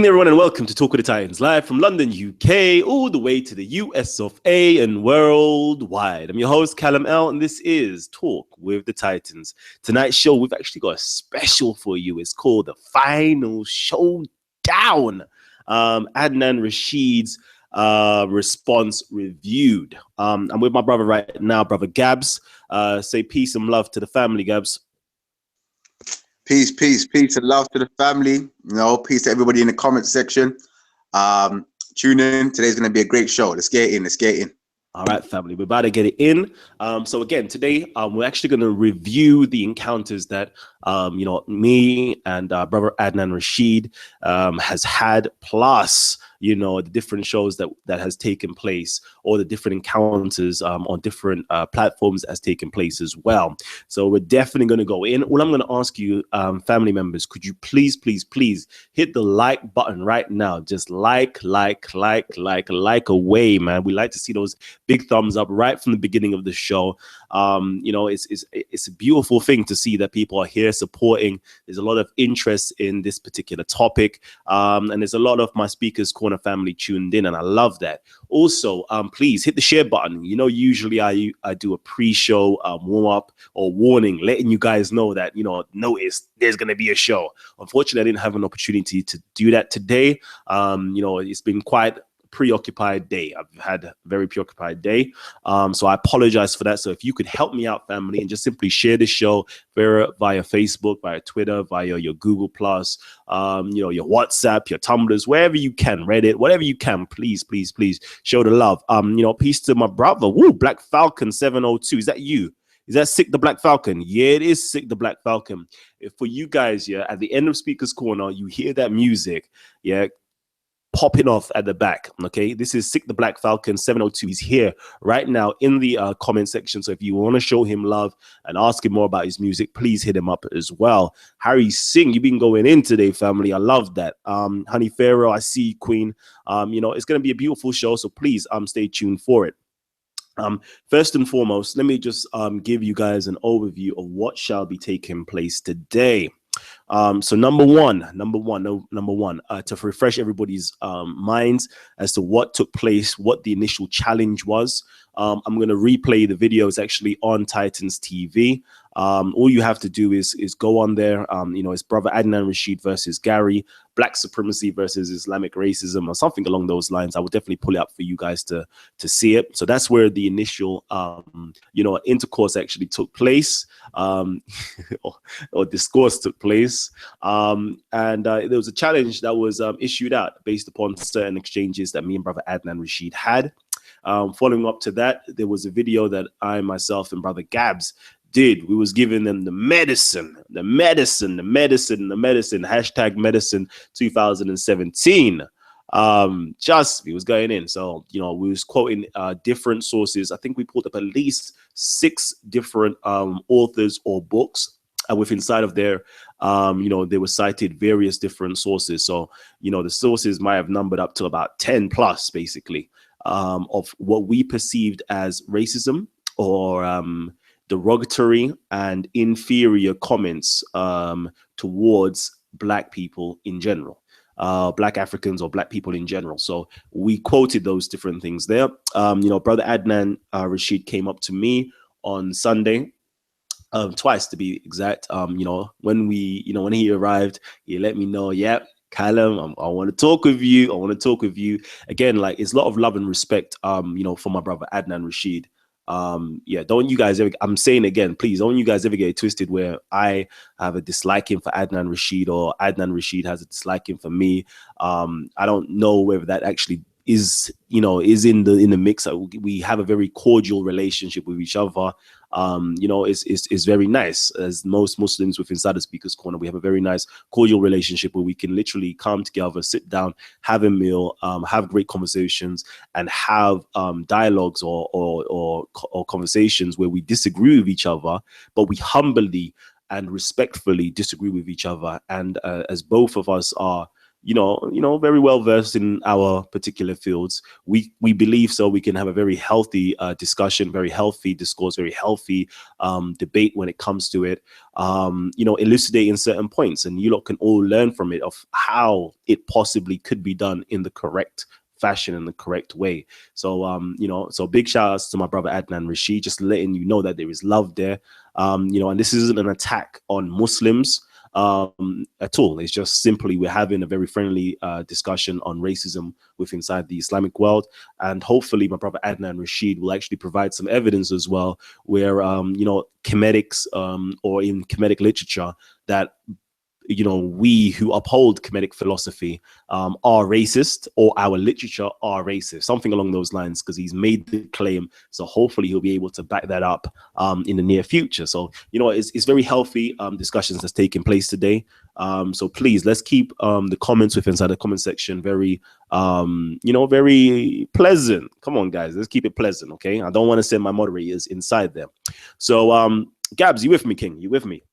Everyone, and welcome to Talk with the Titans, live from London, UK, all the way to the US of A and worldwide. I'm your host, Kalam L, and this is Talk with the Titans. Tonight's show, we've actually got a special for you. It's called The Final Showdown. Adnan Rashid's response reviewed. I'm with my brother right now, brother Gabs. Say peace and love to the family, Gabs. Peace, and love to the family. Peace to everybody in the comment section. Tune in. Today's going to be a great show. Let's get in. All right, family, we're about to get it in. So again, today we're actually going to review the encounters that me and brother Adnan Rashid has had, plus the different shows that has taken place, or the different encounters on different platforms has taken place as well. So we're definitely going to go in. All I'm going to ask you, family members, could you please hit the like button right now? Just like away, man. We like to see those big thumbs up right from the beginning of the show. It's a beautiful thing to see that people are here supporting. There's a lot of interest in this particular topic, and there's a lot of my Speakers Corner family tuned in, and I love that. Also, please hit the share button. Usually I do a pre-show warm-up or warning, letting you guys know that notice there's going to be a show. Unfortunately, I didn't have an opportunity to do that today. It's been quite preoccupied day. I've had a very preoccupied day, so I apologize for that. So if you could help me out, family, and just simply share the show via Facebook, via Twitter, via your Google Plus, your WhatsApp, your Tumblrs, wherever you can, Reddit, whatever you can, please show the love. Peace to my brother. Woo, Black Falcon 702. Is that you? Is that Sick the Black Falcon? Yeah, it is Sick the Black Falcon. For you guys, at the end of Speakers Corner, you hear that music, popping off at the back. Okay, this is Sick the Black Falcon 702. He's here right now in the comment section. So if you want to show him love and ask him more about his music, please hit him up as well. Harry Singh, you've been going in today, family. I love that. Honey Pharaoh, I see you, Queen. It's going to be a beautiful show, so please stay tuned for it. First and foremost, let me just give you guys an overview of what shall be taking place today. So number one, to refresh everybody's minds as to what took place, what the initial challenge was. I'm going to replay the videos actually on Titans TV. All you have to do is go on there. It's brother Adnan Rashid versus Gary, Black Supremacy versus Islamic Racism, or something along those lines. I will definitely pull it up for you guys to see it. So that's where the initial intercourse actually took place, or discourse took place. And there was a challenge that was issued out based upon certain exchanges that me and brother Adnan Rashid had. Following up to that, there was a video that I, myself, and brother Gabs did. We was giving them the medicine, hashtag medicine 2017. We was going in. So, we was quoting different sources. I think we pulled up at least 6 different authors or books. And with inside of there, they were cited various different sources. So, the sources might have numbered up to about 10 plus, basically, of what we perceived as racism or derogatory and inferior comments towards Black people in general, Black Africans or Black people in general. So we quoted those different things there. Brother Adnan Rashid came up to me on Sunday, twice to be exact. When he arrived, he let me know, Kalam, I want to talk with you. Again, it's a lot of love and respect, for my brother Adnan Rashid. Don't you guys ever, I'm saying again, please don't you guys ever get it twisted where I have a disliking for Adnan Rashid or Adnan Rashid has a disliking for me. I don't know whether that actually is in the mix. We have a very cordial relationship with each other. It's very nice. As most Muslims within the Speakers Corner, we have a very nice cordial relationship where we can literally come together, sit down, have a meal, have great conversations, and have dialogues or conversations where we disagree with each other, but we humbly and respectfully disagree with each other. And as both of us are very well versed in our particular fields. We believe so we can have a very healthy discussion, very healthy discourse, very healthy debate when it comes to it. Elucidating certain points, and you lot can all learn from it of how it possibly could be done in the correct fashion, in the correct way. So so big shout outs to my brother Adnan Rashid, just letting you know that there is love there. And this isn't an attack on Muslims at all. It's just simply we're having a very friendly discussion on racism within inside the Islamic world, and hopefully my brother Adnan Rashid will actually provide some evidence as well, where comedics or in comedic literature that we who uphold comedic philosophy are racist, or our literature are racist, something along those lines, because he's made the claim. So hopefully he'll be able to back that up in the near future. So it's very healthy discussions that's taking place today. So please, let's keep the comments within inside the comment section very very pleasant. Come on guys, let's keep it pleasant. Okay, I don't want to send my moderators inside there. So Gabs, you with me, King? You with me?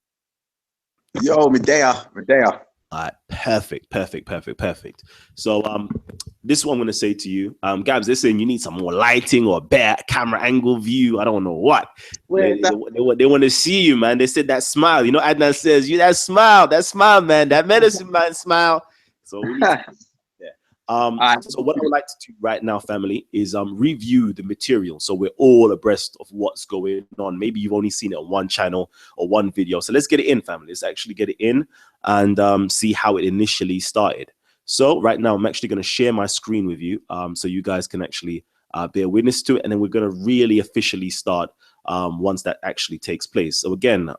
Yo, Medea. All right, perfect. So this is what I'm going to say to you. Gabs, they're saying you need some more lighting or better camera angle view. I don't know what. They want to see you, man. They said that smile. Adnan says, you that smile, man, that medicine man smile. So we need to so what I would like to do right now, family, is review the material, so we're all abreast of what's going on. Maybe you've only seen it on one channel or one video, so let's get it in, family. Let's actually get it in and see how it initially started. So right now I'm actually going to share my screen with you, so you guys can actually bear witness to it, and then we're going to really officially start once that actually takes place. So again,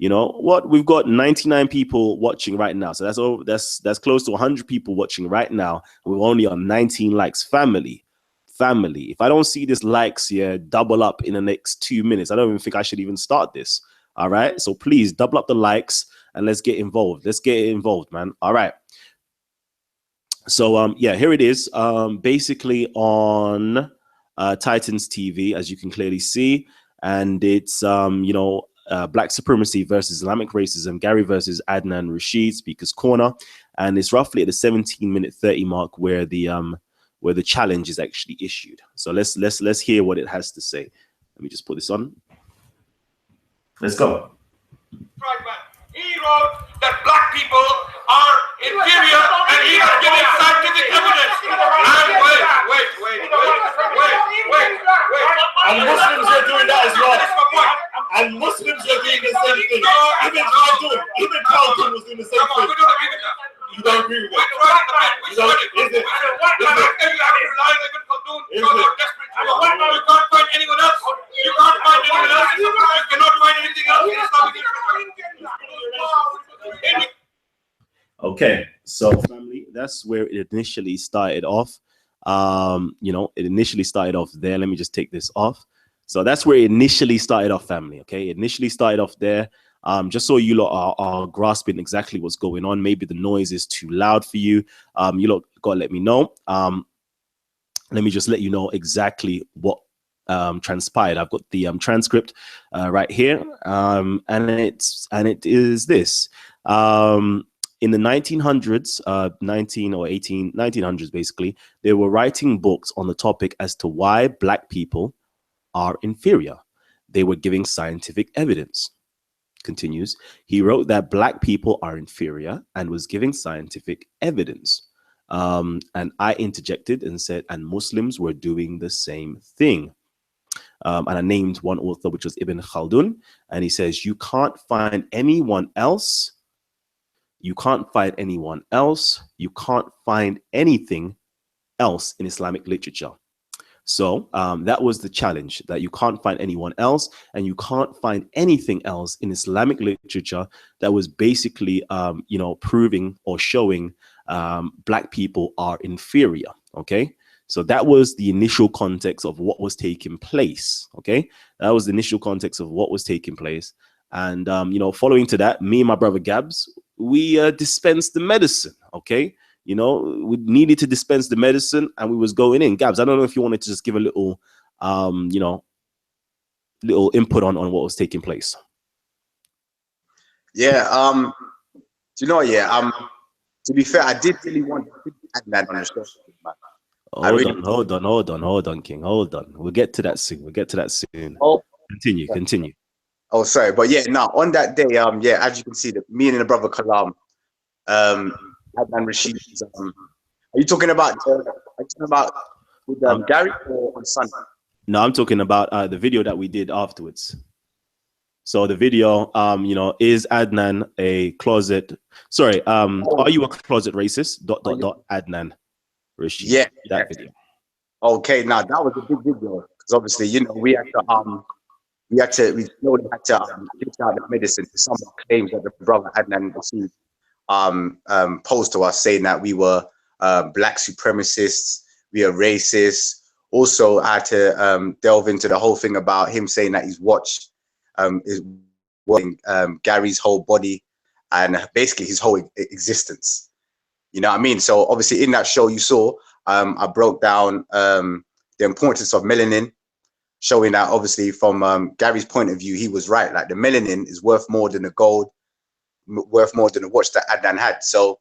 we've got 99 people watching right now, so that's close to 100 people watching right now. We're only on 19 likes. Family, if I don't see this likes here double up in the next 2 minutes, I don't even think I should even start this. All right, so please double up the likes and let's get involved. Man. All right, so here it is, basically on Titans TV, as you can clearly see, and it's Black Supremacy versus Islamic Racism, Gary versus Adnan Rashid, Speaker's Corner, and it's roughly at the 17-minute 30 mark where the challenge is actually issued. So let's hear what it has to say. Let me just put this on. Let's go. He wrote that black people are inferior, and he was giving scientific evidence. And wait. And Muslims are doing that as well. And Muslims are doing the same thing. Even Carlton was doing the same thing. You don't agree with it? You can't find anyone else. You cannot find anything else. Okay, so family, that's where it initially started off. It initially started off there. Let me just take this off. So that's where it initially started off, family. Okay, it initially started off there. Just so you lot are grasping exactly what's going on. Maybe the noise is too loud for you. You lot gotta let me know. Let me just let you know exactly what transpired. I've got the transcript right here, and it is this. In the 1900s, 1900s, basically, they were writing books on the topic as to why black people are inferior. They were giving scientific evidence. Continues, he wrote that black people are inferior and was giving scientific evidence. And I interjected and said, and Muslims were doing the same thing. And I named one author, which was Ibn Khaldun. And he says, you can't find anyone else. You can't find anyone else. You can't find anything else in Islamic literature. So that was the challenge, that you can't find anyone else and you can't find anything else in Islamic literature that was basically, proving or showing black people are inferior. Okay. So that was the initial context of what was taking place. Okay. That was the initial context of what was taking place. And, following to that, me and my brother Gabs, we dispensed the medicine. Okay. We needed to dispense the medicine and we was going in. Gabs, I don't know if you wanted to just give a little, little input on what was taking place. Yeah. Do you know what? Yeah. To be fair, I did really want to add that on the show, man. Hold on, King. Hold on. We'll get to that soon. Oh, Continue. Oh, sorry, but yeah, now on that day, yeah, as you can see, that me and the brother Kalam, Adnan Rashid, are you talking about? With Gary or on Sunday? No, I'm talking about the video that we did afterwards. So the video, is Adnan a closet? Sorry, are you a closet racist? Adnan Rashid. Yeah, that video. Okay, now that was a big video because obviously, we slowly had to reach out the medicine to some claims that the brother Adnan Rashid posed to us, saying that we were black supremacists, we are racist. Also, I had to delve into the whole thing about him saying that he's watched is watching Gary's whole body and basically his whole existence. You know what I mean? So obviously in that show you saw, I broke down the importance of melanin, showing that obviously from Gary's point of view, he was right. Like the melanin is worth more than the gold, worth more than the watch that Adnan had. So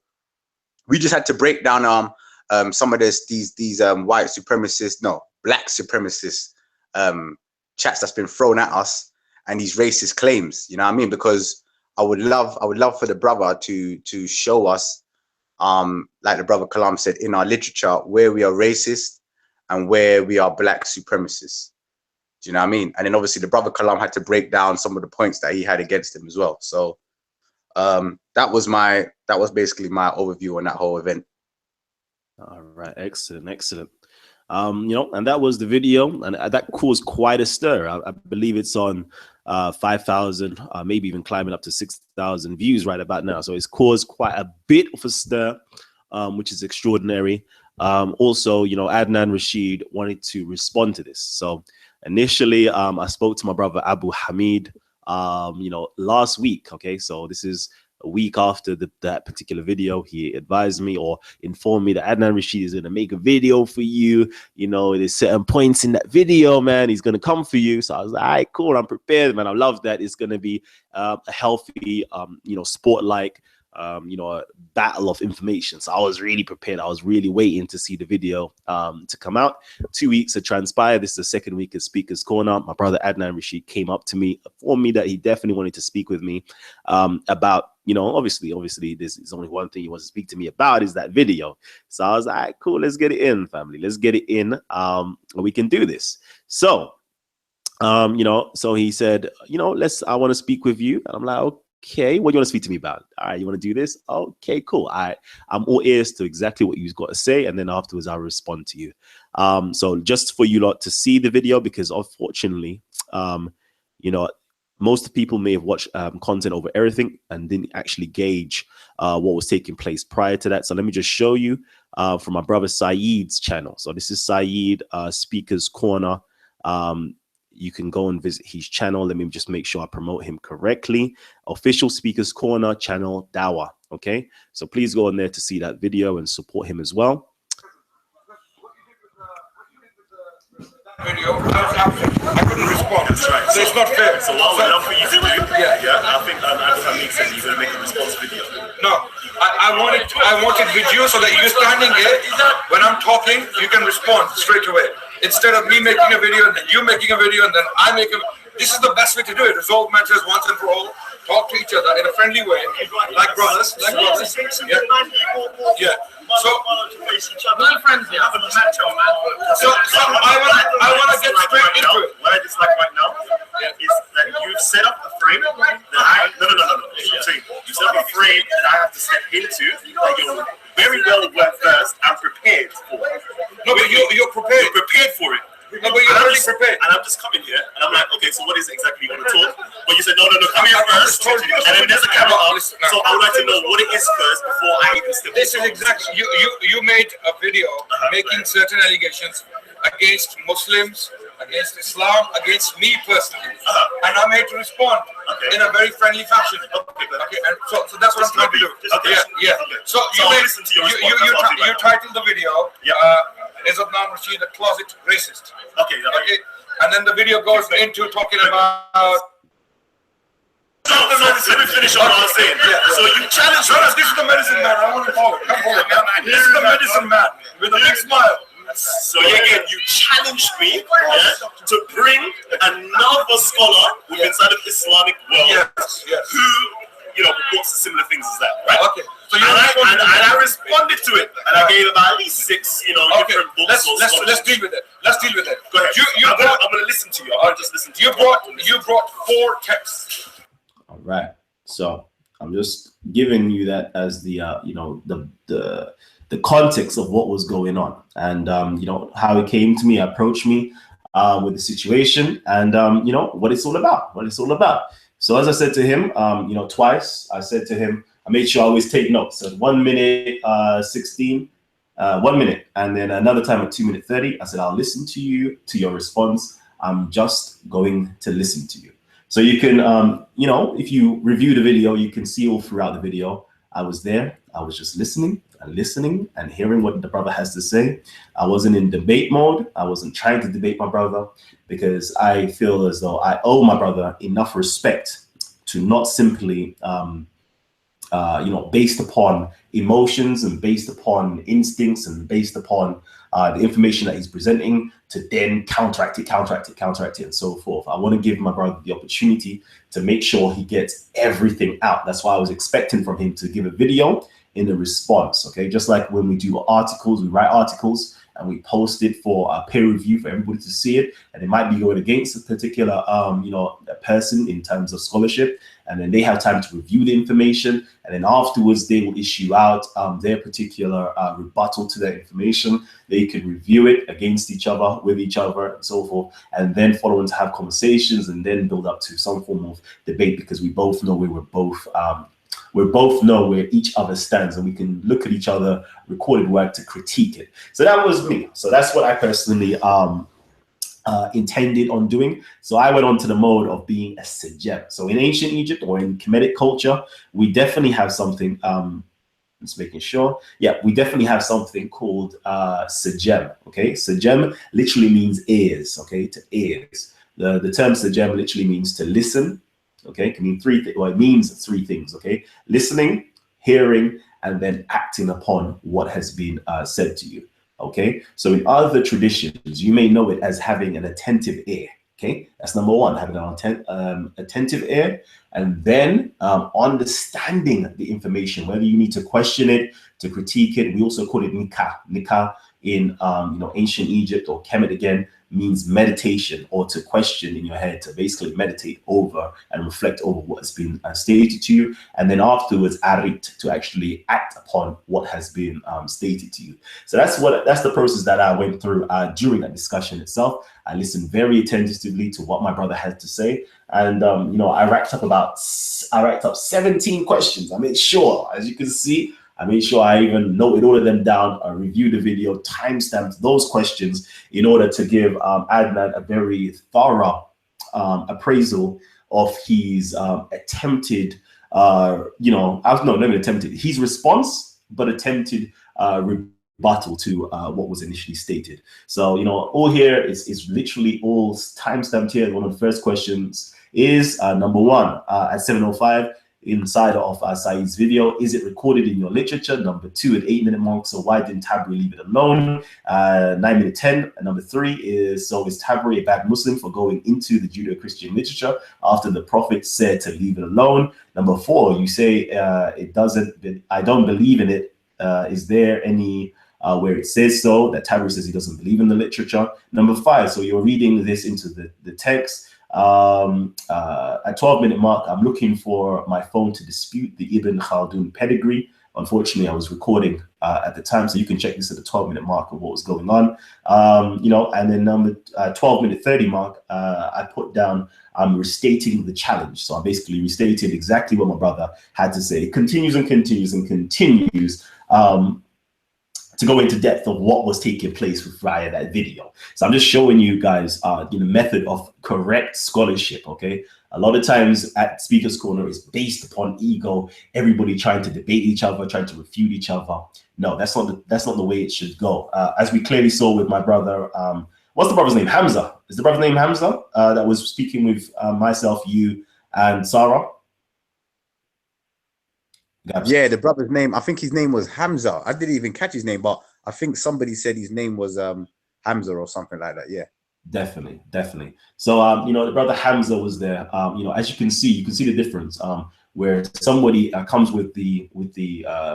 we just had to break down some of these white supremacists, no, black supremacist chats that's been thrown at us and these racist claims. You know what I mean? Because I would love for the brother to show us, like the brother Kalam said, in our literature where we are racist and where we are black supremacists. Do you know what I mean? And then obviously the brother Kalam had to break down some of the points that he had against him as well. So that was basically my overview on that whole event. All right, excellent. And that was the video, and that caused quite a stir. I believe it's on 5,000, maybe even climbing up to 6,000 views right about now. So it's caused quite a bit of a stir, which is extraordinary. Also, Adnan Rashid wanted to respond to this. So initially, I spoke to my brother Abu Hamid, last week. Okay, so this is a week after that particular video. He advised me or informed me that Adnan Rashid is going to make a video for you. There's certain points in that video, man. He's going to come for you. So I was like, all right, cool. I'm prepared, man. I love that. It's going to be a healthy, sport-like, a battle of information. So I was really prepared. I was really waiting to see the video to come out. 2 weeks to transpire. This is the second week of Speaker's Corner. My brother Adnan Rashid came up to me, informed me that he definitely wanted to speak with me about, obviously this is only one thing he wants to speak to me about is that video. So I was like, all right, cool, let's get it in, family. Let's get it in. We can do this. So, so he said, I want to speak with you. And I'm like, okay, what do you want to speak to me about? All right, you want to do this? Okay, cool. I'm all ears to exactly what you've got to say, and then afterwards I'll respond to you. So just for you lot to see the video, because unfortunately, most people may have watched content over everything and didn't actually gauge what was taking place prior to that. So let me just show you from my brother Saeed's channel. So this is Saeed, Speaker's Corner. You can go and visit his channel. Let me just make sure I promote him correctly. Official Speaker's Corner channel, Dawa. Okay, so please go on there to see that video and support him as well. Video, I couldn't respond. That's right. So it's not fair. So what I would love for you to do, I think Adnan said he's going to make a response video. No, I wanted video so that you're standing here. When I'm talking, you can respond straight away. Instead of me making a video and then you making a video and then I make a. This is the best way to do it. Resolve matters once and for all. Talk to each other in a friendly way, like brothers. Yeah. So, we're friends here. So I want to get straight into it. What I dislike right now is that you've set up a frame that no. You set up a frame that I have to step into that you're very well versed and prepared for. No, but you're prepared. You're prepared for it. No, but you're already prepared. And I'm just coming here, and I'm like, okay, so what is it exactly you want to talk? But you said, no, come here first. And then there's a camera on, so I would like to know what it is first before I even step. This is exactly, you made a video making certain allegations against Muslims, against Islam, against me personally. And I'm here to respond in a very friendly fashion. Okay, and so that's what I'm trying to do. Okay. Yeah. So you titled the video, is Adnan Rashid a closet racist? Okay. And then the video goes into talking about So let me finish on what I was saying. Yeah. So you challenge No, this is the medicine man. I want to call it. Come hold it, man. This is the medicine man with a big smile. So again, you challenged me to bring another scholar within inside of Islamic world who, you know, reports similar things as that, right? Okay. So you and I responded to it, and I gave about at least 6, you know, different books. Let's deal with it. Let's deal with it. Go ahead. I'm gonna listen to you. I'll just listen to you. You brought 4 texts. All right. So I'm just giving you that as the you know, the context of what was going on, and you know, how it came to me, approached me with the situation, and you know, what it's all about. So as I said to him, you know, twice, I said to him, I made sure I always take notes. So 1 minute 16, 1 minute, and then another time at 2 minutes 30. I said, I'll listen to you, to your response. I'm just going to listen to you. So you can, you know, if you review the video, you can see all throughout the video, I was there. I was just listening and hearing what the brother has to say. I wasn't in debate mode. I wasn't trying to debate my brother, because I feel as though I owe my brother enough respect to not simply, you know, based upon emotions and based upon instincts and based upon the information that he's presenting, to then counteract it, and so forth. I want to give my brother the opportunity to make sure he gets everything out. That's why I was expecting from him to give a video in the response, okay? Just like when we do articles, we write articles and we post it for a peer review for everybody to see it, and it might be going against a particular you know, a person in terms of scholarship, and then they have time to review the information, and then afterwards they will issue out their particular rebuttal to that information. They could review it against each other, with each other, and so forth, and then follow on to have conversations, and then build up to some form of debate, because we both know we both know where each other stands, and we can look at each other recorded work to critique it. So that was me. So that's what I personally intended on doing. So I went on to the mode of being a sejem. So in ancient Egypt, or in Kemetic culture, we definitely have something, just making sure. Yeah, we definitely have something called sejem. Okay, sejem literally means ears. Okay, to ears. The term sejem literally means to listen. Okay, it can mean 3 things. Well, it means 3 things. Okay, listening, hearing, and then acting upon what has been said to you. Okay, so in other traditions, you may know it as having an attentive ear. Okay, that's number 1, having an attentive ear, and then understanding the information, whether you need to question it, to critique it. We also call it nikah. Nikah in you know, ancient Egypt, or Kemet again, means meditation, or to question in your head, to basically meditate over and reflect over what has been stated to you, and then afterwards arit, to actually act upon what has been stated to you. So that's the process that I went through during that discussion itself. I listened very attentively to what my brother had to say, and you know, I racked up 17 questions. I made sure, as you can see, I made sure I even noted all of them down. I reviewed the video, timestamped those questions in order to give Adnan a very thorough appraisal of his attempted, you know, not even attempted, his response, but attempted rebuttal to what was initially stated. So, you know, all here is literally all timestamped here. One of the first questions is number 1 at 7:05. Inside of Saeed's video, is it recorded in your literature? Number 2 at 8-minute mark, so why didn't Tabri leave it alone? 9 10. And number 3 is, so is Tabri a bad Muslim for going into the Judeo-Christian literature after the Prophet said to leave it alone? Number 4, you say it doesn't, I don't believe in it. Is there any where it says so, that Tabri says he doesn't believe in the literature? Number 5, so you're reading this into the text. At 12-minute mark, I'm looking for my phone to dispute the Ibn Khaldun pedigree. Unfortunately, I was recording at the time, so you can check this at the 12-minute mark of what was going on. You know, and then number 12-minute 30 mark, I put down, I'm restating the challenge. So I basically restated exactly what my brother had to say. It continues and continues and continues. To go into depth of what was taking place via that video. So I'm just showing you guys the method of correct scholarship. Okay, a lot of times at Speaker's Corner is based upon ego, everybody trying to debate each other, trying to refute each other. No, that's not the way it should go. As we clearly saw with my brother, what's the brother's name? Hamza. Is the brother's name Hamza? That was speaking with myself, you, and Sarah. Yeah, the brother's name, I think his name was Hamza. I didn't even catch his name, but I think somebody said his name was Hamza or something like that. Yeah. Definitely. So, you know, the brother Hamza was there. You know, as you can see the difference. Where somebody comes with the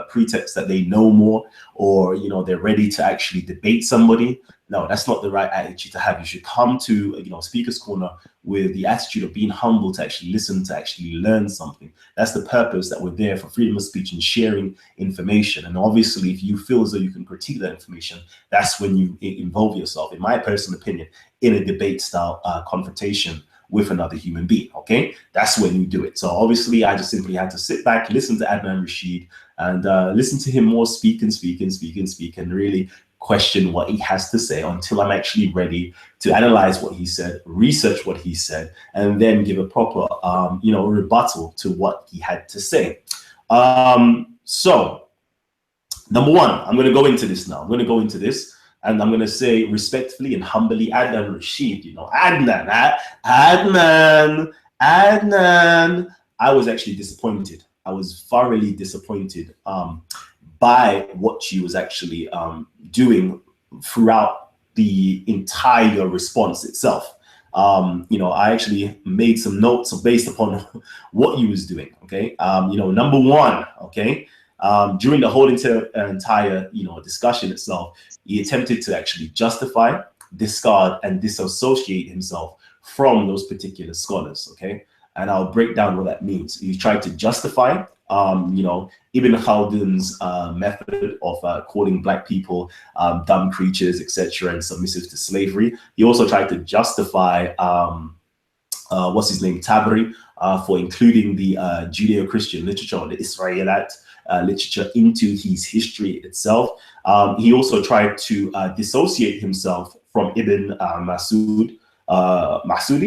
pretext that they know more, or you know, they're ready to actually debate somebody. No, that's not the right attitude to have. You should come to, you know, Speaker's Corner with the attitude of being humble, to actually listen, to actually learn something. That's the purpose that we're there for, freedom of speech and sharing information. And obviously, if you feel as though you can critique that information, that's when you involve yourself, in my personal opinion, in a debate style confrontation with another human being. Okay, that's when you do it. So obviously, I just simply had to sit back, listen to Adnan Rashid, and listen to him more speak, and really question what he has to say until I'm actually ready to analyze what he said, research what he said, and then give a proper, you know, rebuttal to what he had to say. So, number one, I'm going to go into this now. I'm going to go into this. And I'm going to say respectfully and humbly, Adnan Rashid, you know, Adnan, I was actually disappointed. I was thoroughly disappointed by what you was actually doing throughout the entire response itself. You know, I actually made some notes based upon what you was doing. Okay. You know, number one, okay. During the whole entire, you know, discussion itself, he attempted to actually justify, discard, and disassociate himself from those particular scholars. Okay, and I'll break down what that means. He tried to justify, you know, Ibn Khaldun's method of calling black people dumb creatures, etc., and submissive to slavery. He also tried to justify, what's his name, Tabari, for including the Judeo-Christian literature, or the Israelite literature, into his history itself. He also tried to dissociate himself from Ibn Masudi.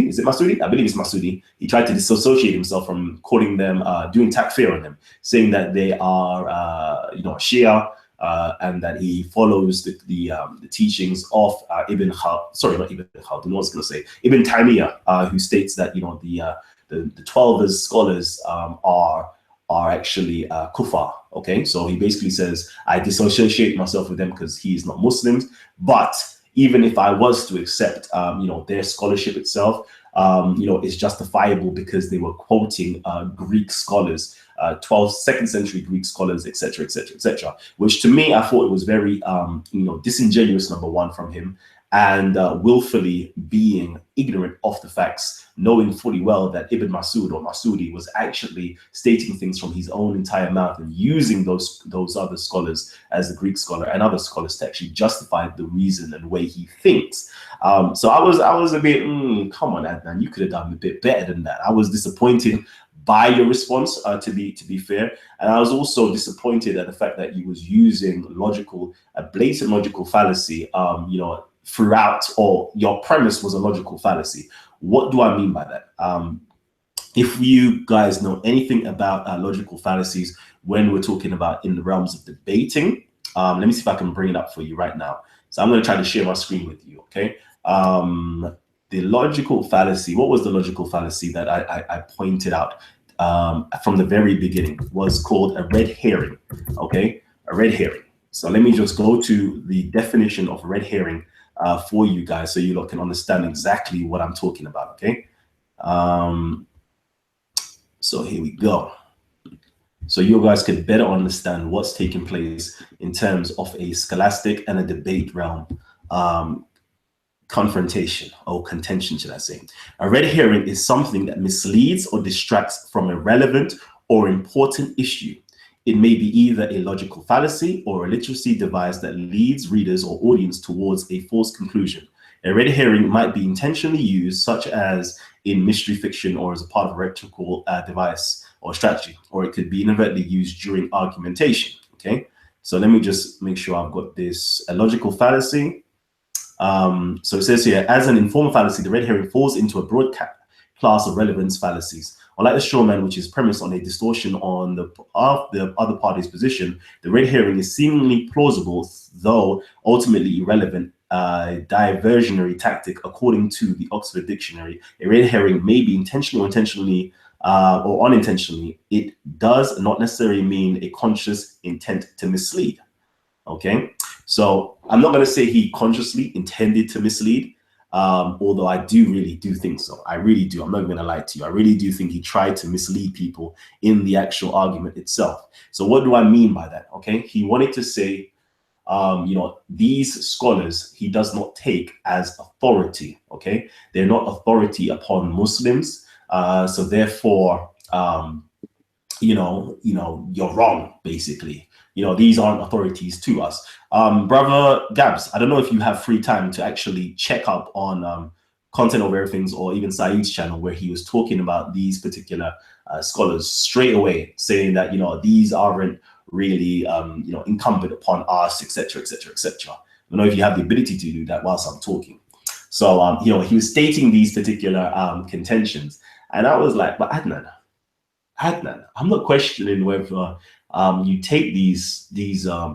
Is it Masudi? I believe it's Masudi. He tried to dissociate himself from calling them, doing takfir on them, saying that they are, you know, Shia, and that he follows the teachings of Ibn Khaldun, not Ibn Khaldun, I was going to say Ibn Taymiyyah, who states that, you know, the 12 scholars are actually kuffar. Okay, so he basically says, I dissociate myself with them because he is not Muslims. But even if I was to accept, you know, their scholarship itself, you know, is justifiable because they were quoting Greek scholars, 2nd century Greek scholars, etc., which to me, I thought it was very, you know, disingenuous, number one, from him, and willfully being ignorant of the facts, knowing fully well that Ibn Masud or Masudi was actually stating things from his own entire mouth and using those other scholars as the Greek scholar and other scholars to actually justify the reason and way he thinks. So I was a bit, come on, Adnan, you could have done a bit better than that. I was disappointed by your response, to be fair, and I was also disappointed at the fact that you was using a blatant logical fallacy, you know, throughout, or your premise was a logical fallacy. What do I mean by that? If you guys know anything about logical fallacies when we're talking about in the realms of debating, let me see if I can bring it up for you right now. So I'm going to try to share my screen with you, okay? The logical fallacy, what was the logical fallacy that I pointed out from the very beginning? Was called a red herring, okay? A red herring. So let me just go to the definition of red herring for you guys, so you lot can understand exactly what I'm talking about, okay? So here we go. So you guys can better understand what's taking place in terms of a scholastic and a debate realm confrontation, or contention, should I say. A red herring is something that misleads or distracts from a relevant or important issue. It may be either a logical fallacy or a literacy device that leads readers or audience towards a false conclusion. A red herring might be intentionally used, such as in mystery fiction or as a part of a rhetorical device or strategy, or it could be inadvertently used during argumentation. Okay, so let me just make sure I've got this. A logical fallacy. So it says here, as an informal fallacy, the red herring falls into a broad class of relevance fallacies. Unlike the straw man, which is premised on a distortion on the other party's position, the red herring is seemingly plausible, though ultimately irrelevant, diversionary tactic. According to the Oxford Dictionary, a red herring may be intentionally or intentionally or unintentionally, it does not necessarily mean a conscious intent to mislead. Okay, so I'm not going to say he consciously intended to mislead, although I really do think so. I really do. I'm not going to lie to you. I really do think he tried to mislead people in the actual argument itself. So what do I mean by that? Okay, he wanted to say, you know, these scholars he does not take as authority. Okay, they're not authority upon Muslims. So therefore, you know, you're wrong, basically. You know, these aren't authorities to us. Brother Gabs, I don't know if you have free time to actually check up on Content Over Everything's or even Saeed's channel, where he was talking about these particular scholars straight away, saying that, you know, these aren't really, you know, incumbent upon us, etc., etc., etc. I don't know if you have the ability to do that whilst I'm talking. So, you know, he was stating these particular contentions, and I was like, but Adnan, I'm not questioning whether you take these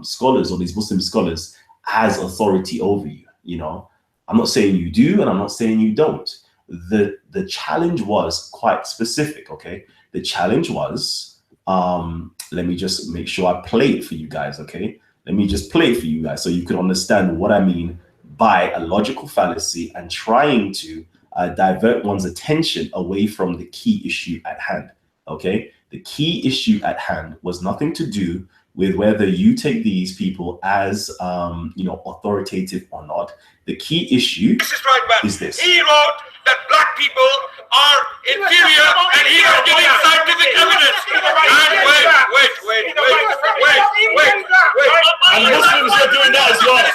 scholars or these Muslim scholars as authority over you. You know, I'm not saying you do, and I'm not saying you don't. The challenge was quite specific. Okay, the challenge was, let me just make sure I play it for you guys. Okay, let me just play it for you guys so you can understand what I mean by a logical fallacy and trying to divert one's attention away from the key issue at hand. Okay, the key issue at hand was nothing to do with whether you take these people as you know, authoritative or not. The key issue is this. He wrote that black people are inferior, and he was giving scientific evidence. And wait. And Muslims are doing that as well.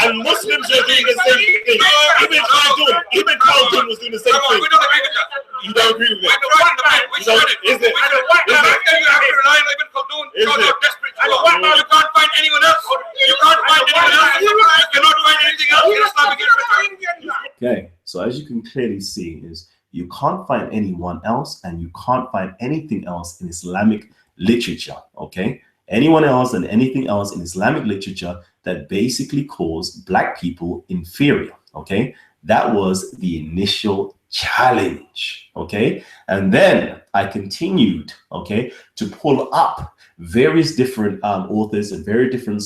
And Muslims are doing the same thing. Even Khaldun was doing the same thing. We don't agree with that. You don't agree with it? Which one is it? You have to rely on Ibn Khaldun. You can't find anyone else. You can't find anyone else. You cannot find anything else in Islamic literature. Okay, so as you can clearly see, is you can't find anyone else, and you can't find anything else in Islamic literature. Okay, anyone else and anything else in Islamic literature that basically calls black people inferior. Okay, that was the initial challenge. Okay, and then I continued, okay, to pull up various different authors and very different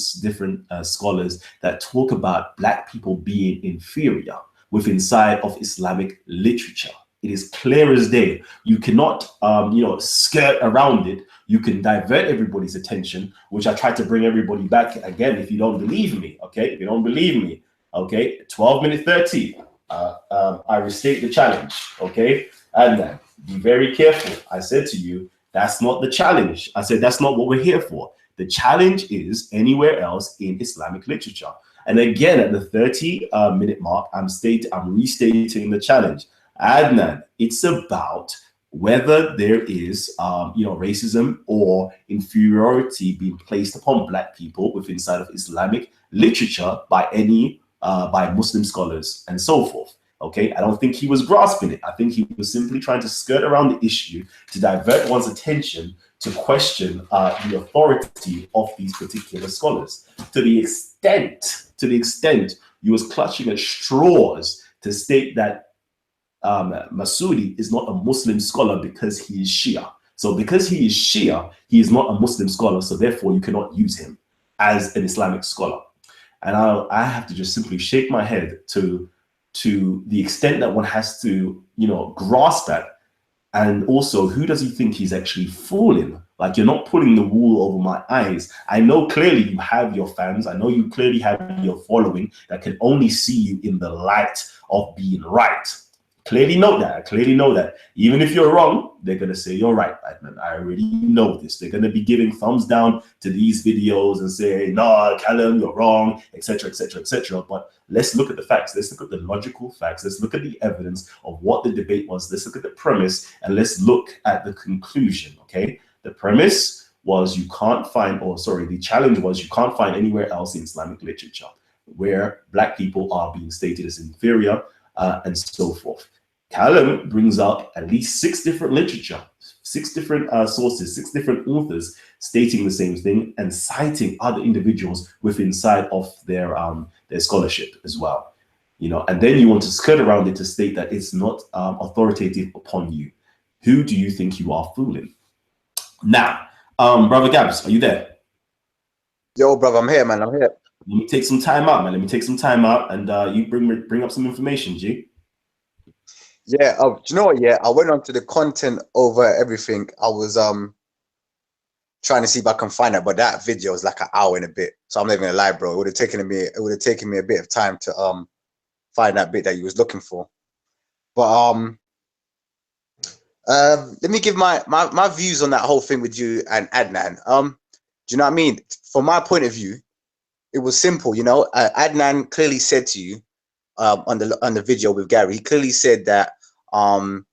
scholars that talk about black people being inferior within inside of Islamic literature. It is clear as day. You cannot, you know, skirt around it. You can divert everybody's attention, which I tried to bring everybody back again. If you don't believe me, okay, if you don't believe me, okay, 12 minute 30. I restate the challenge, okay? And then be very careful. I said to you, that's not the challenge. I said, that's not what we're here for. The challenge is anywhere else in Islamic literature. And again, at the 30-minute mark, I'm restating the challenge. Adnan, it's about whether there is, you know, racism or inferiority being placed upon black people within inside of Islamic literature by any by Muslim scholars and so forth. Okay, I don't think he was grasping it. I think he was simply trying to skirt around the issue to divert one's attention to question the authority of these particular scholars. To the extent he was clutching at straws to state that Masudi is not a Muslim scholar because he is Shia. So because he is Shia, he is not a Muslim scholar. So therefore, you cannot use him as an Islamic scholar. And I have to just simply shake my head to the extent that one has to, you know, grasp that. And also, who does he think he's actually fooling? Like, you're not pulling the wool over my eyes. I know clearly you have your fans. I know you clearly have your following that can only see you in the light of being right. Clearly know that. I clearly know that. Even if you're wrong, they're going to say you're right, Adnan. I already know this. They're going to be giving thumbs down to these videos and say, no, Kalam, you're wrong, etc., etc., etc. But let's look at the facts. Let's look at the logical facts. Let's look at the evidence of what the debate was. Let's look at the premise, and let's look at the conclusion, okay? The premise was the challenge was you can't find anywhere else in Islamic literature where black people are being stated as inferior and so forth. Kalam brings up at least 6 different literature, 6 different sources, 6 different authors stating the same thing and citing other individuals within inside of their scholarship as well. You know, and then you want to skirt around it to state that it's not authoritative upon you. Who do you think you are fooling? Now, brother Gabs, are you there? Yo, brother, I'm here, man. I'm here. Let me take some time out, man. Let me take some time out, and you bring up some information, G. Yeah. Do you know what? Yeah, I went on to the content over everything. I was trying to see if I can find it, but that video was like an hour and a bit. So I'm not even gonna lie, bro. It would have taken me a bit of time to find that bit that you was looking for. But let me give my views on that whole thing with you and Adnan. Do you know what I mean? From my point of view, it was simple. You know, Adnan clearly said to you on the video with Gary, he clearly said that you're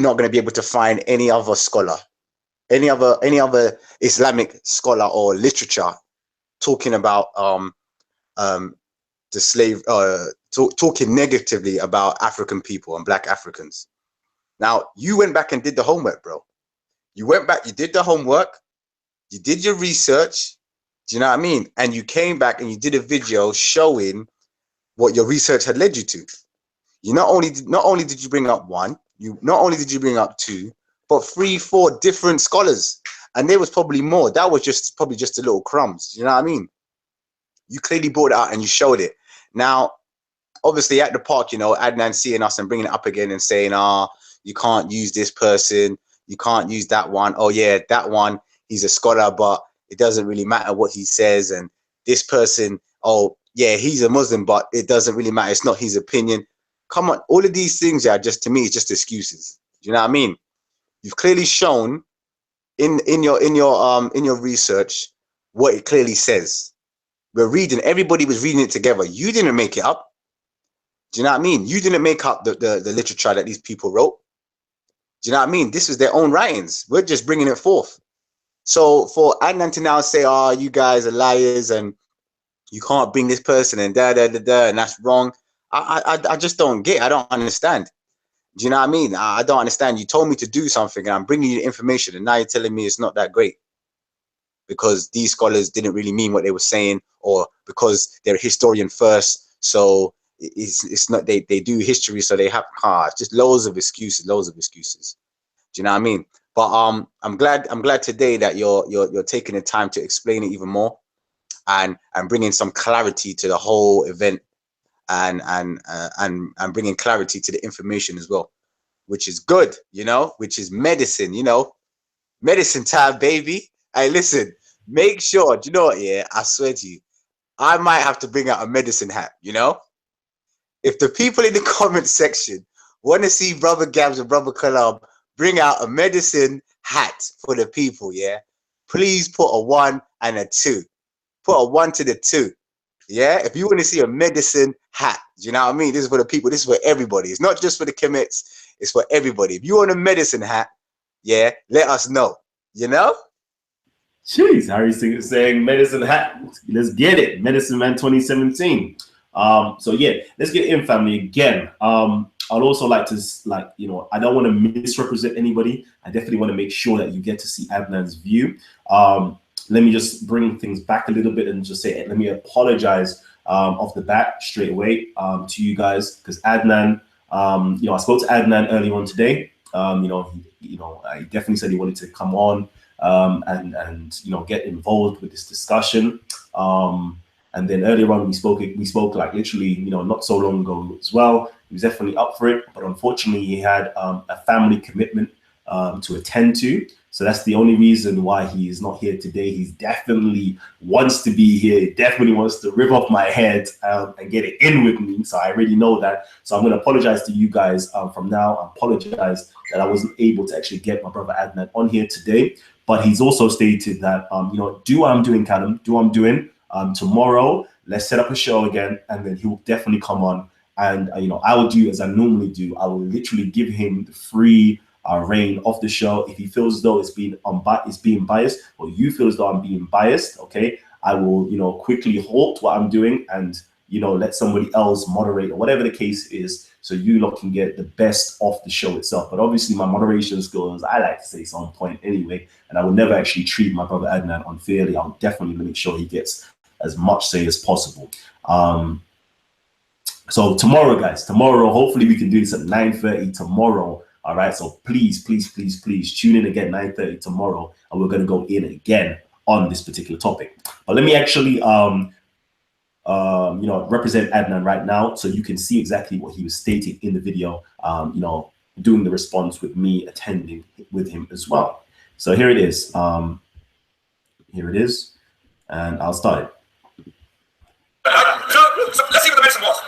not going to be able to find any other scholar, any other Islamic scholar or literature talking about the slave, talking negatively about African people and Black Africans. Now, you went back and did the homework, bro. You went back, you did the homework, you did your research. Do you know what I mean? And you came back and you did a video showing what your research had led you to. You not only did you bring up one, not only did you bring up two, but 3, 4 different scholars, and there was probably more. That was probably just a little crumbs. You know what I mean? You clearly brought it out and you showed it. Now, obviously at the park, you know, Adnan seeing us and bringing it up again and saying, you can't use this person, you can't use that one. Oh yeah, that one, he's a scholar, but it doesn't really matter what he says. And this person, oh yeah, he's a Muslim, but it doesn't really matter. It's not his opinion. Come on, all of these things are just, to me, it's just excuses. You know what I mean? You've clearly shown in your research what it clearly says. We're reading, everybody was reading it together. You didn't make it up. Do you know what I mean? You didn't make up the literature that these people wrote. Do you know what I mean? This is their own writings. We're just bringing it forth. So for Adnan to now say, you guys are liars and you can't bring this person and and that's wrong. I just don't get it. I don't understand. Do you know what I mean? I don't understand. You told me to do something and I'm bringing you the information and now you're telling me it's not that great because these scholars didn't really mean what they were saying, or because they're a historian first. So it's not, they do history. So they have just loads of excuses. Do you know what I mean? But I'm glad today that you're taking the time to explain it even more and bringing some clarity to the whole event and bringing clarity to the information as well, which is good, you know, which is medicine, you know, medicine time, baby. Hey, listen, make sure, do you know what? Yeah, I swear to you, I might have to bring out a medicine hat, you know? If the people in the comment section want to see Brother Gabs and Brother Kalam bring out a medicine hat for the people, yeah, please put a 1 and a 2. Put a 1 to the 2. Yeah, if you want to see a medicine hat, you know what I mean? This is for the people. This is for everybody. It's not just for the commits. It's for everybody. If you want a medicine hat, yeah, let us know. You know? Jeez, Harry's saying medicine hat. Let's get it. Medicine Man 2017. So yeah, let's get in, family. Again, I'd also like to, you know, I don't want to misrepresent anybody. I definitely want to make sure that you get to see Adnan's view. Let me just bring things back a little bit and just say, let me apologize off the bat straight away to you guys, because Adnan, you know, I spoke to Adnan earlier on today. You know, I definitely said he wanted to come on and you know, get involved with this discussion. And then earlier on, we spoke like literally, you know, not so long ago as well. He was definitely up for it, but unfortunately, he had a family commitment to attend to. So that's the only reason why he is not here today. He definitely wants to be here. He definitely wants to rip off my head and get it in with me. So I already know that. So I'm going to apologize to you guys from now. I apologize that I wasn't able to actually get my brother Adnan on here today. But he's also stated that, you know, do what I'm doing, Kalam, do what I'm doing. Tomorrow, let's set up a show again, and then he will definitely come on. And, you know, I will do as I normally do. I will literally give him the free reign of the show. If he feels as though it's being biased, or you feel as though I'm being biased, okay, I will, you know, quickly halt what I'm doing and, you know, let somebody else moderate or whatever the case is, so you lot can get the best of the show itself. But obviously my moderation skills, I like to say, it's on point anyway, and I will never actually treat my brother Adnan unfairly. I'll definitely make sure he gets as much say as possible. So tomorrow, guys, hopefully we can do this at 9:30 tomorrow. All right, so please tune in again 9:30 tomorrow, and we're going to go in again on this particular topic. But let me actually represent Adnan right now, so you can see exactly what he was stating in the video, doing the response with me attending with him as well. So here it is. And I'll start it. So let's see what the medicine was.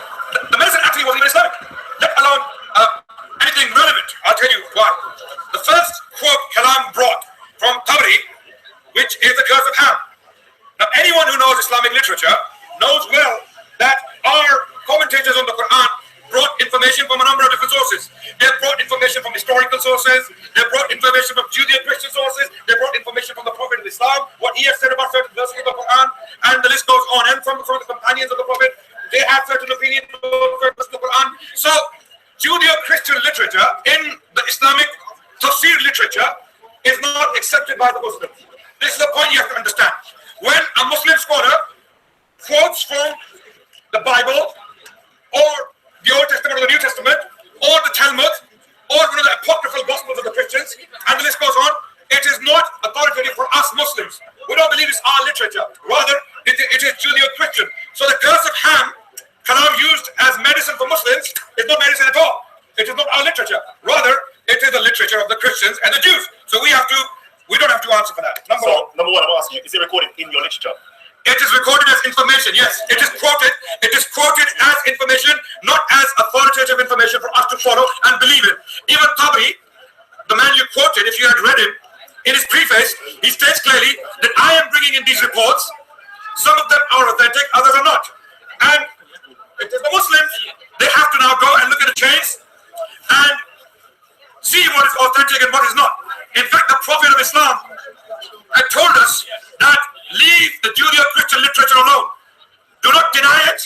The medicine actually wasn't even Islamic, let alone anything relevant. I'll tell you why. The first quote Kalam brought from Tabari, which is the curse of Ham. Now, anyone who knows Islamic literature knows well that our commentators on the Quran brought information from a number of different sources. They brought information from historical sources. They brought information from Judeo-Christian sources. They brought information from the Prophet of Islam, what he has said about certain verses of the Quran, and the list goes on. And from the companions of the Prophet, they have certain opinions about certain verses of the Quran. So, Judeo-Christian literature in the Islamic tafsir literature is not accepted by the Muslims. This is the point you have to understand. When a Muslim scholar quotes from the Bible or the Old Testament or the New Testament or the Talmud or one of the apocryphal Gospels of the Christians, and the list goes on, it is not authoritative for us Muslims. We don't believe it's our literature. Rather, it is Judeo-Christian. So the curse of Ham, Kalam used as medicine for Muslims, is not medicine at all. It is not our literature. Rather, it is the literature of the Christians and the Jews. So we don't have to answer for that. Number one, I'm asking you, is it recorded in your literature? It is recorded as information, yes. It is quoted as information, not as authoritative information for us to follow and believe in. Even Tabari, the man you quoted, if you had read him, in his preface, he states clearly that I am bringing in these reports. Some of them are authentic, others are not. And it is the Muslims, they have to now go and look at the chains and see what is authentic and what is not. In fact, the Prophet of Islam had told us that leave the Judeo-Christian literature alone. Do not deny it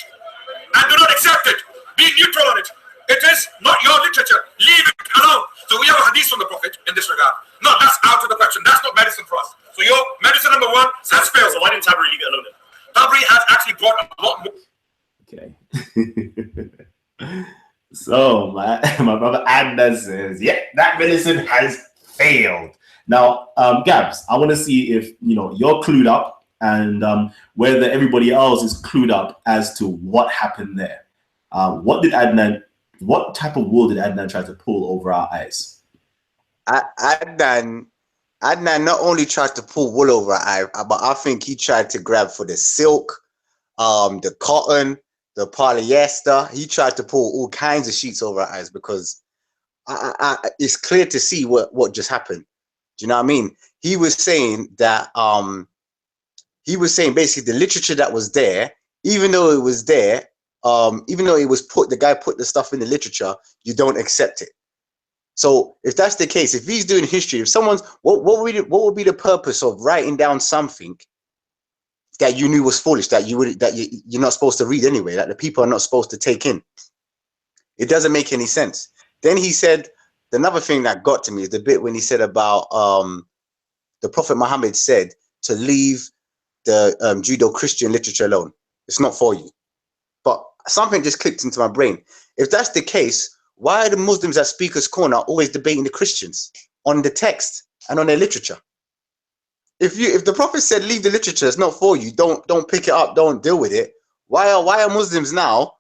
and do not accept it. Be neutral on it. It is not your literature. Leave it alone. So we have a hadith from the Prophet in this regard. No, that's out of the question. That's not medicine for us. So your medicine number one has failed. So why didn't Tabari leave it alone then? Tabari has actually brought a lot more. Okay. So my brother Adnan says, yeah, that medicine has failed. Now, Gabs, I want to see if you're clued up and whether everybody else is clued up as to what happened there. What type of wool did Adnan try to pull over our eyes? Adnan not only tried to pull wool over our eye, but I think he tried to grab for the silk, the cotton, the polyester. He tried to pull all kinds of sheets over our eyes because it's clear to see what just happened. Do you know what I mean? He was saying that basically the literature that was there, even though it was there, even though it was the guy put the stuff in the literature, you don't accept it. So if that's the case, if he's doing history, if someone's what would be the purpose of writing down something that you knew was foolish, that you're not supposed to read anyway, that the people are not supposed to take in? It doesn't make any sense. Then he said, another thing that got to me is the bit when he said about the Prophet Muhammad said to leave the Judeo-Christian literature alone. It's not for you. But something just clicked into my brain. If that's the case, why are the Muslims at Speaker's Corner always debating the Christians on the text and on their literature? If the Prophet said leave the literature, it's not for you, don't pick it up, don't deal with it. Why are Muslims now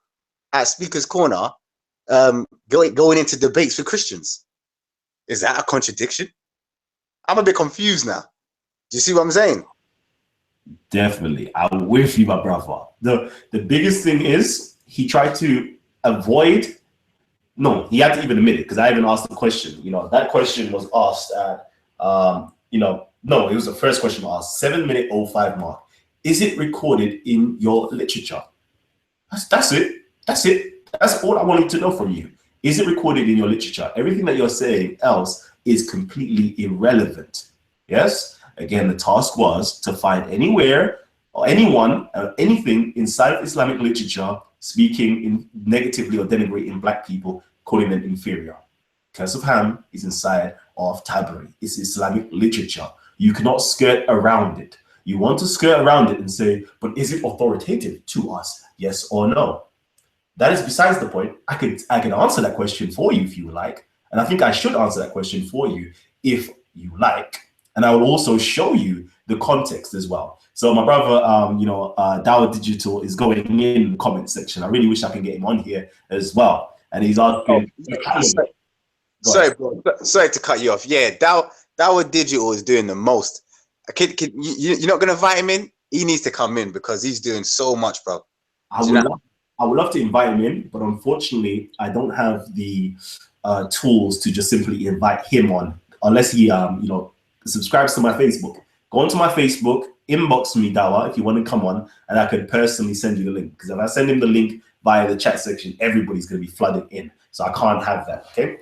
at Speaker's Corner going into debates for Christians? Is that a contradiction? I'm a bit confused now. Do you see what I'm saying? Definitely. I'm with you, my brother. The biggest thing is he tried to avoid. No, he had to even admit it because I even asked the question. That question was asked at, no, it was the first question asked, 7-minute 05 mark. Is it recorded in your literature? That's it. That's it. That's all I wanted to know from you. Is it recorded in your literature? Everything that you're saying else is completely irrelevant. Yes? Again, the task was to find anywhere or anyone or anything inside of Islamic literature speaking negatively or denigrating black people, calling them inferior. Curse of Ham is inside of Tabari. It's Islamic literature. You cannot skirt around it. You want to skirt around it and say, but is it authoritative to us? Yes or no? That is besides the point. I can answer that question for you if you would like. And I think I should answer that question for you if you like. And I will also show you the context as well. So my brother, Dow Digital is going in the comment section. I really wish I could get him on here as well. And he's asking. Sorry, bro. Sorry to cut you off. Yeah, Dow Digital is doing the most. You're not gonna invite him in? He needs to come in because he's doing so much, bro. I would love to invite him in, but unfortunately, I don't have the tools to just simply invite him on unless he, subscribes to my Facebook. Go onto my Facebook, inbox me, Dawa, if you want to come on, and I can personally send you the link. Because if I send him the link via the chat section, everybody's going to be flooded in. So I can't have that, okay?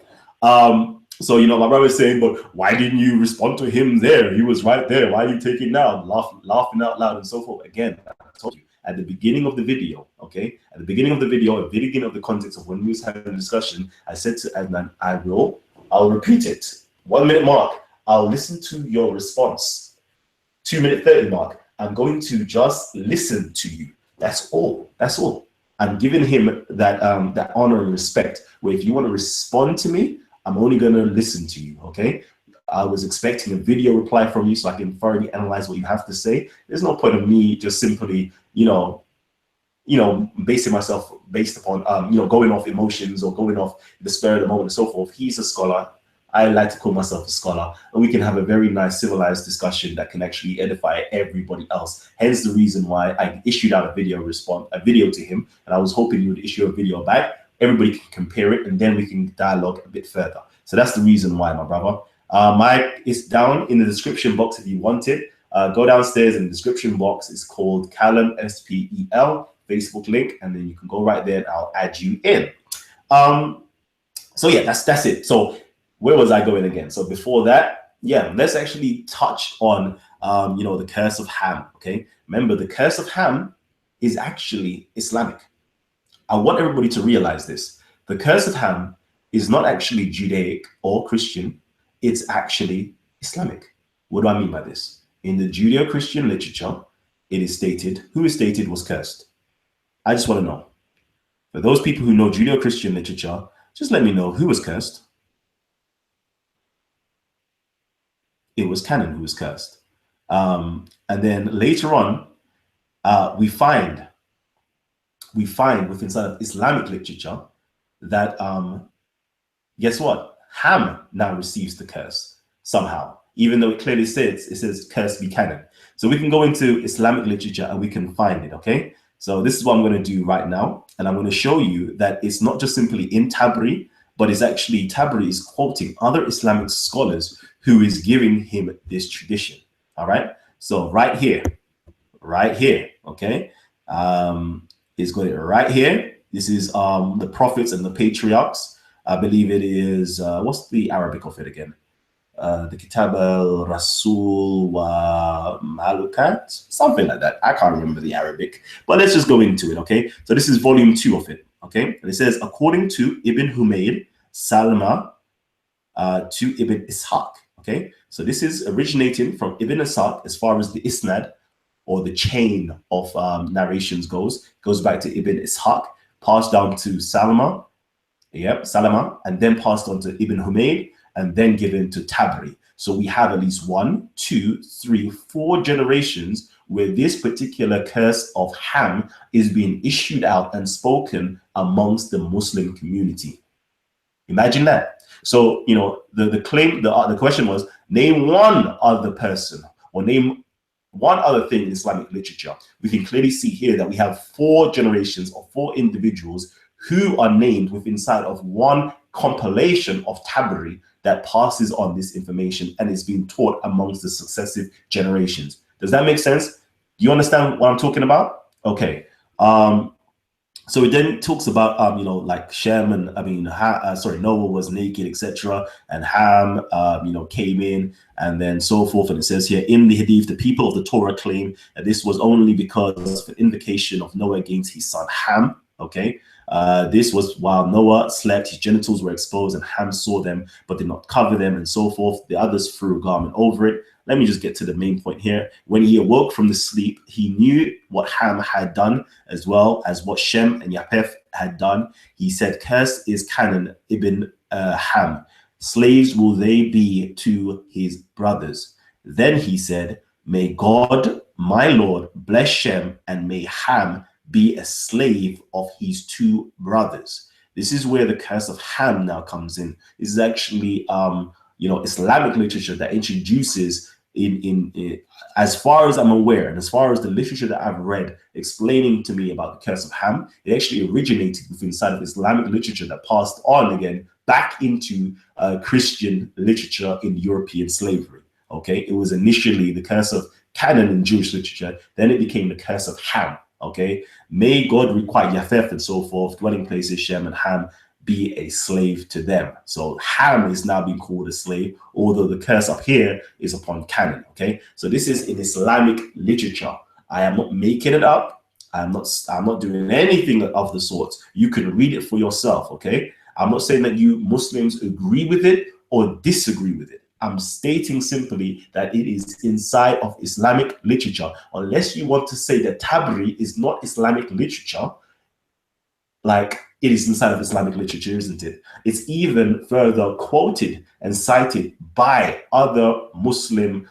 So, my brother is saying, but why didn't you respond to him there? He was right there. Why are you taking it now? Laughing out loud and so forth. Again, I told you, at the beginning of the video, okay? At the beginning of the video, at the beginning of the context of when we was having a discussion, I said to Adnan, I'll repeat it. 1 minute mark, I'll listen to your response. 2 minute 30 mark, I'm going to just listen to you. That's all. That's all. I'm giving him that honor and respect, where if you want to respond to me, I'm only going to listen to you, okay? I was expecting a video reply from you so I can thoroughly analyze what you have to say. There's no point of me just simply, basing myself based upon, going off emotions or going off the spur of the moment and so forth. He's a scholar. I like to call myself a scholar, and we can have a very nice civilized discussion that can actually edify everybody else. Hence the reason why I issued out a video to him, and I was hoping you would issue a video back. Everybody can compare it, and then we can dialogue a bit further. So that's the reason why, my brother. Mike is down in the description box if you want it. Go downstairs in the description box. It's called Kalam, SPEL, Facebook link, and then you can go right there and I'll add you in. So yeah, that's it. So where was I going again? So before that, yeah, let's actually touch on the curse of Ham. Okay, remember the curse of Ham is actually Islamic. I want everybody to realize this. The curse of Ham is not actually Judaic or Christian. It's actually Islamic. What do I mean by this? In the Judeo-Christian literature, it is stated, who is stated was cursed. I just want to know. For those people who know Judeo-Christian literature, just let me know who was cursed. It was Canaan who was cursed. And then later on, we find within inside of Islamic literature that, guess what? Ham now receives the curse somehow, even though it clearly says curse be Canaan. So we can go into Islamic literature and we can find it, okay? So this is what I'm going to do right now. And I'm going to show you that it's not just simply in Tabari, but it's actually Tabari is quoting other Islamic scholars who is giving him this tradition, all right? So right here, okay? He's got it right here. This is the prophets and the patriarchs. I believe it is, what's the Arabic of it again? The Kitab al-Rasul wa Malukat, something like that. I can't remember the Arabic, but let's just go into it, okay? So this is volume 2 of it, okay? And it says, according to Ibn Humayd, Salma to Ibn Ishaq, okay? So this is originating from Ibn Ishaq as far as the Isnad, or the chain of narrations goes back to Ibn Ishaq, passed down to Salama, and then passed on to Ibn Humayd, and then given to Tabari. So we have at least 1, 2, 3, 4 generations where this particular curse of Ham is being issued out and spoken amongst the Muslim community. Imagine that. So, the question was, name one other person or name one other thing in Islamic literature. We can clearly see here that we have 4 generations of 4 individuals who are named within inside of one compilation of Tabari that passes on this information and is being taught amongst the successive generations. Does that make sense? Do you understand what I'm talking about? Okay. So it then talks about, like Shem and, Noah was naked, etc. And Ham, came in and then so forth. And it says here in the Hadith, the people of the Torah claim that this was only because of the invocation of Noah against his son Ham. Okay. This was while Noah slept, his genitals were exposed and Ham saw them, but did not cover them and so forth. The others threw a garment over it. Let me just get to the main point here. When he awoke from the sleep, he knew what Ham had done as well as what Shem and Japheth had done. He said, cursed is Canaan ibn Ham. slaves will they be to his brothers. Then he said, may God, my Lord, bless Shem, and may Ham be a slave of his 2 brothers. This is where the curse of Ham now comes in. This is actually, Islamic literature that introduces in as far as I'm aware, and as far as the literature that I've read explaining to me about the curse of Ham, it actually originated within inside of Islamic literature that passed on again back into Christian literature in European slavery. Okay, it was initially the curse of Canaan in Jewish literature, then it became the curse of Ham. Okay, may God require Japheth and so forth, dwelling places Shem and Ham, be a slave to them. So Ham is now being called a slave, although the curse up here is upon Canaan. Okay, so this is in Islamic literature. I am not making it up. I'm not doing anything of the sort. You can read it for yourself. Okay, I'm not saying that you Muslims agree with it or disagree with it. I'm stating simply that it is inside of Islamic literature. Unless you want to say that Tabari is not Islamic literature, like it is inside of Islamic literature, isn't it? It's even further quoted and cited by other Muslim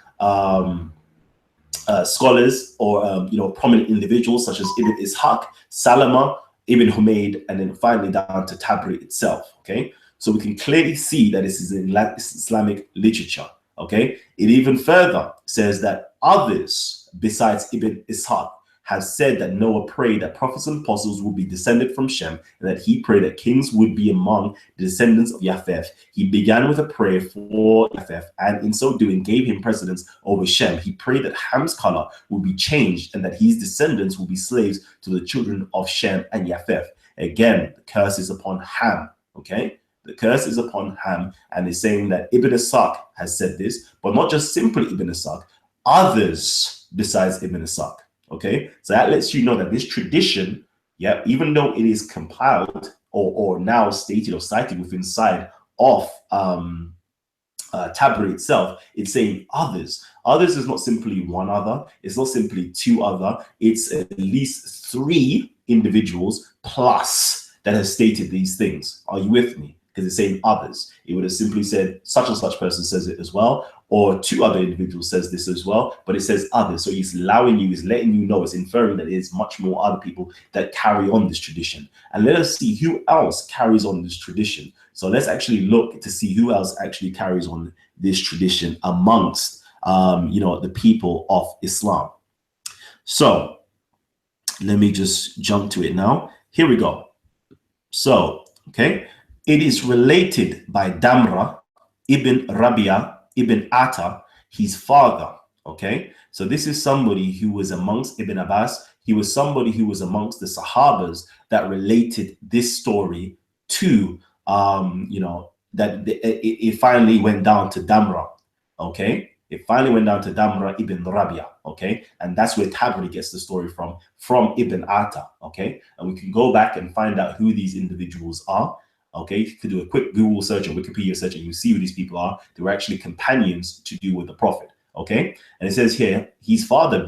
scholars or prominent individuals such as Ibn Ishaq, Salama, Ibn Humayd, and then finally down to Tabari itself. Okay, so we can clearly see that this is in Islamic literature. Okay, it even further says that others besides Ibn Ishaq have said that Noah prayed that prophets and apostles would be descended from Shem, and that he prayed that kings would be among the descendants of Japheth. He began with a prayer for Japheth, and in so doing gave him precedence over Shem. He prayed that Ham's color would be changed, and that his descendants will be slaves to the children of Shem and Japheth. Again, the curse is upon Ham. Okay, the curse is upon Ham, and it's saying that Ibn Ishaq has said this, but not just simply Ibn Ishaq, others besides Ibn Ishaq. Okay, so that lets you know that this tradition, yeah, even though it is compiled or now stated or cited within side of Tabari itself, it's saying others. Others is not simply one other, it's not simply 2 other, it's at least 3 individuals plus that has stated these things. Are you with me? Because it's saying others. It would have simply said such and such person says it as well, or 2 other individuals says this as well, but it says others. So he's allowing you, he's letting you know, it's inferring that there's much more other people that carry on this tradition. And let us see who else carries on this tradition. So let's actually look to see who else actually carries on this tradition amongst the people of Islam. So let me just jump to it now. Here we go. So, okay. It is related by Damra ibn Rabia ibn Atta, his father. Okay, so this is somebody who was amongst Ibn Abbas. He was somebody who was amongst the Sahabas that related this story to, that it finally went down to Damra. Okay, it finally went down to Damra ibn Rabia. Okay, and that's where Tabari gets the story from Ibn Atta. Okay, and we can go back and find out who these individuals are. Okay, you could do a quick Google search or Wikipedia search and you see who these people are. They were actually companions to do with the Prophet. Okay, and it says here, his father,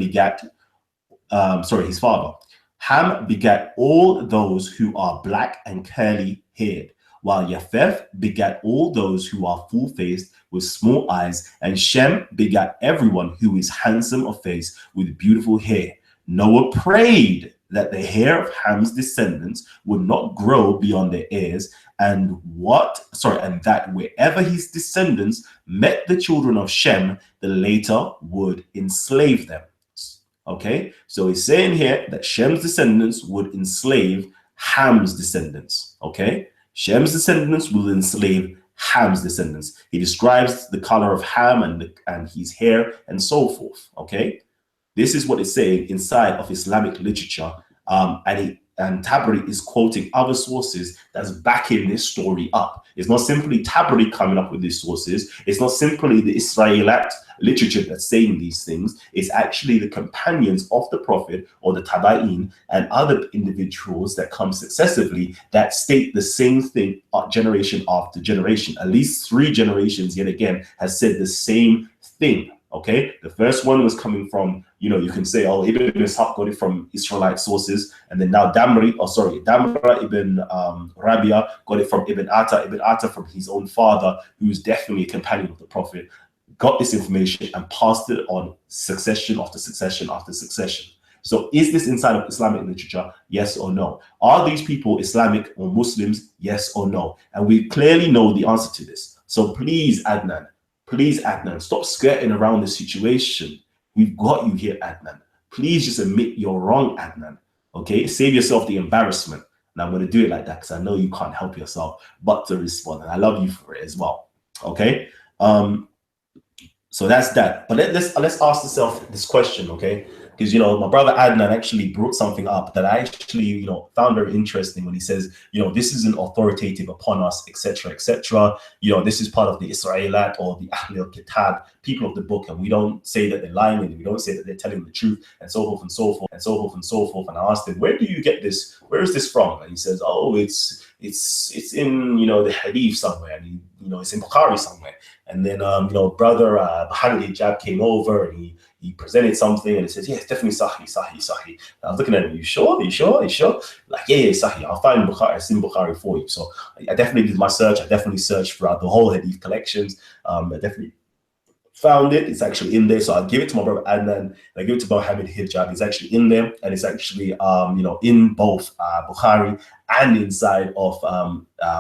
Ham begat all those who are black and curly haired, while Japheth begat all those who are full faced with small eyes, and Shem begat everyone who is handsome of face with beautiful hair. Noah prayed that the hair of Ham's descendants would not grow beyond their ears, and that wherever his descendants met the children of Shem, the later would enslave them. Okay, so he's saying here that Shem's descendants would enslave Ham's descendants. Okay, Shem's descendants will enslave Ham's descendants. He describes the color of Ham and his hair and so forth. Okay, this is what it's saying inside of Islamic literature, and Tabari is quoting other sources that's backing this story up. It's not simply Tabari coming up with these sources. It's not simply the Israelite literature that's saying these things. It's actually the companions of the Prophet or the Tabain and other individuals that come successively that state the same thing generation after generation. At least 3 generations, yet again, has said the same thing. Okay, the first one was coming from, you can say, oh, Ibn Ishaq got it from Israelite sources, and then now Damra ibn Rabia got it from Ibn Atta from his own father, who is definitely a companion of the Prophet, got this information and passed it on succession after succession after succession. So is this inside of Islamic literature? Yes or no? Are these people Islamic or Muslims? Yes or no? And we clearly know the answer to this. So please, Adnan, stop skirting around the situation. We've got you here, Adnan. Please just admit you're wrong, Adnan. Okay? Save yourself the embarrassment. And I'm going to do it like that because I know you can't help yourself but to respond. And I love you for it as well. Okay? So that's that. But let's ask ourselves this question, okay? Because, my brother Adnan actually brought something up that I actually, found very interesting when he says, this isn't authoritative upon us, etc., etc. This is part of the Israelat or the Ahlul Kitab, people of the book, and we don't say that they're lying and we don't say that they're telling the truth, and so forth and so forth and so forth and so forth. And I asked him, where do you get this? Where is this from? And he says, oh, it's in, the Hadith somewhere, and it's in Bukhari somewhere. And then, brother Bahari Jab came over and he presented something and he says, yeah, it's definitely Sahih. And I was looking at him, you sure? Like, yeah, Sahih. I'll find Bukhari, it's in Bukhari for you. So I definitely did my search. I definitely searched throughout the whole Hadith collections. I definitely found it. It's actually in there. So I'll give it to my brother Adnan. I give it to Mohammed Hijab. It's actually in there. And it's actually, in both Bukhari and inside of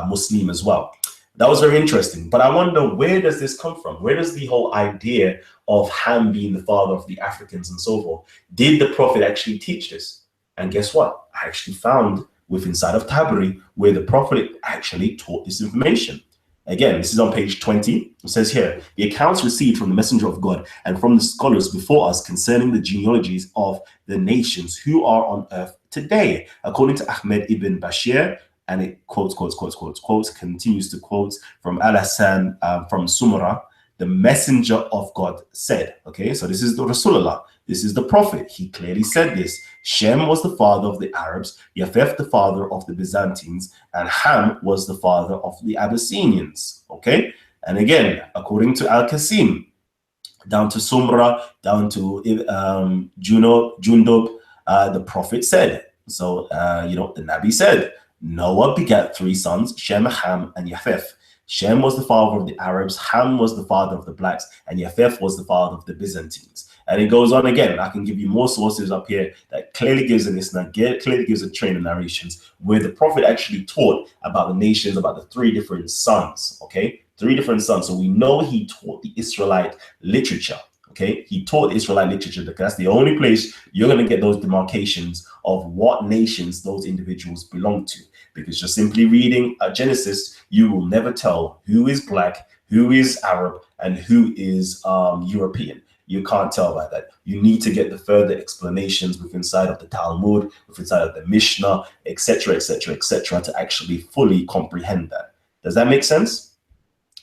Muslim as well. That was very interesting. But I wonder, where does this come from? Where does the whole idea of Ham being the father of the Africans and so forth? Did the Prophet actually teach this? And guess what? I actually found inside of Tabari where the Prophet actually taught this information. Again, this is on page 20. It says here, the accounts received from the messenger of God and from the scholars before us concerning the genealogies of the nations who are on earth today, according to Ahmed ibn Bashir. And it quotes, continues to quote from Al-Hassan from Sumra, the messenger of God said, okay, so this is the Rasulullah, this is the Prophet. He clearly said this. Shem was the father of the Arabs, Yafef the father of the Byzantines, and Ham was the father of the Abyssinians, okay? And again, according to Al-Qasim, down to Sumra, down to Jundub, the Prophet said, so, the Nabi said, Noah begat 3 sons, Shem, Ham, and Yafef. Shem was the father of the Arabs, Ham was the father of the blacks, and Yafef was the father of the Byzantines. And it goes on again. I can give you more sources up here that clearly gives an Islam, clearly gives a train of narrations where the Prophet actually taught about the nations, about the 3 different sons, okay? 3 different sons. So we know he taught the Israelite literature. Okay, he taught Israelite literature because that's the only place you're going to get those demarcations of what nations those individuals belong to. Because just simply reading Genesis, you will never tell who is black, who is Arab, and who is European. You can't tell by that. You need to get the further explanations within inside of the Talmud, within inside of the Mishnah, etc., etc., etc., to actually fully comprehend that. Does that make sense?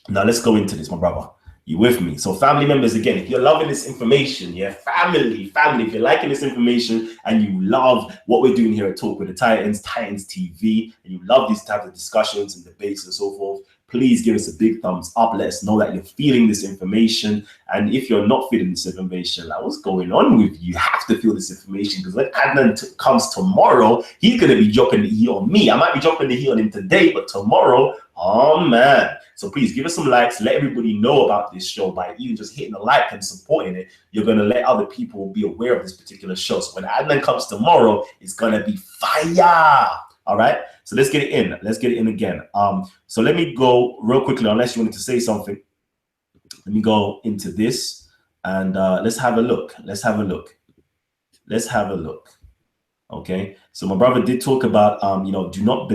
Now let's go into this, my brother. You with me? So family members, again, if you're loving this information, yeah, family, if you're liking this information and you love what we're doing here at Talk with the Titans TV, and you love these types of discussions and debates and so forth, please give us a big thumbs up. Let us know that you're feeling this information. And if you're not feeling this information, like, what's going on with you? You have to feel this information, because when Adnan comes tomorrow, he's going to be dropping the heat on me. I might be dropping the heat on him today, but tomorrow, oh man. So please give us some likes. Let everybody know about this show by even just hitting a like and supporting it. You're going to let other people be aware of this particular show. So when Adnan comes tomorrow, it's going to be fire. All right. So let's get it in. Let's get it in again. So let me go real quickly, unless you wanted to say something. Let me go into this and let's have a look. Let's have a look. Okay, so my brother did talk about, do not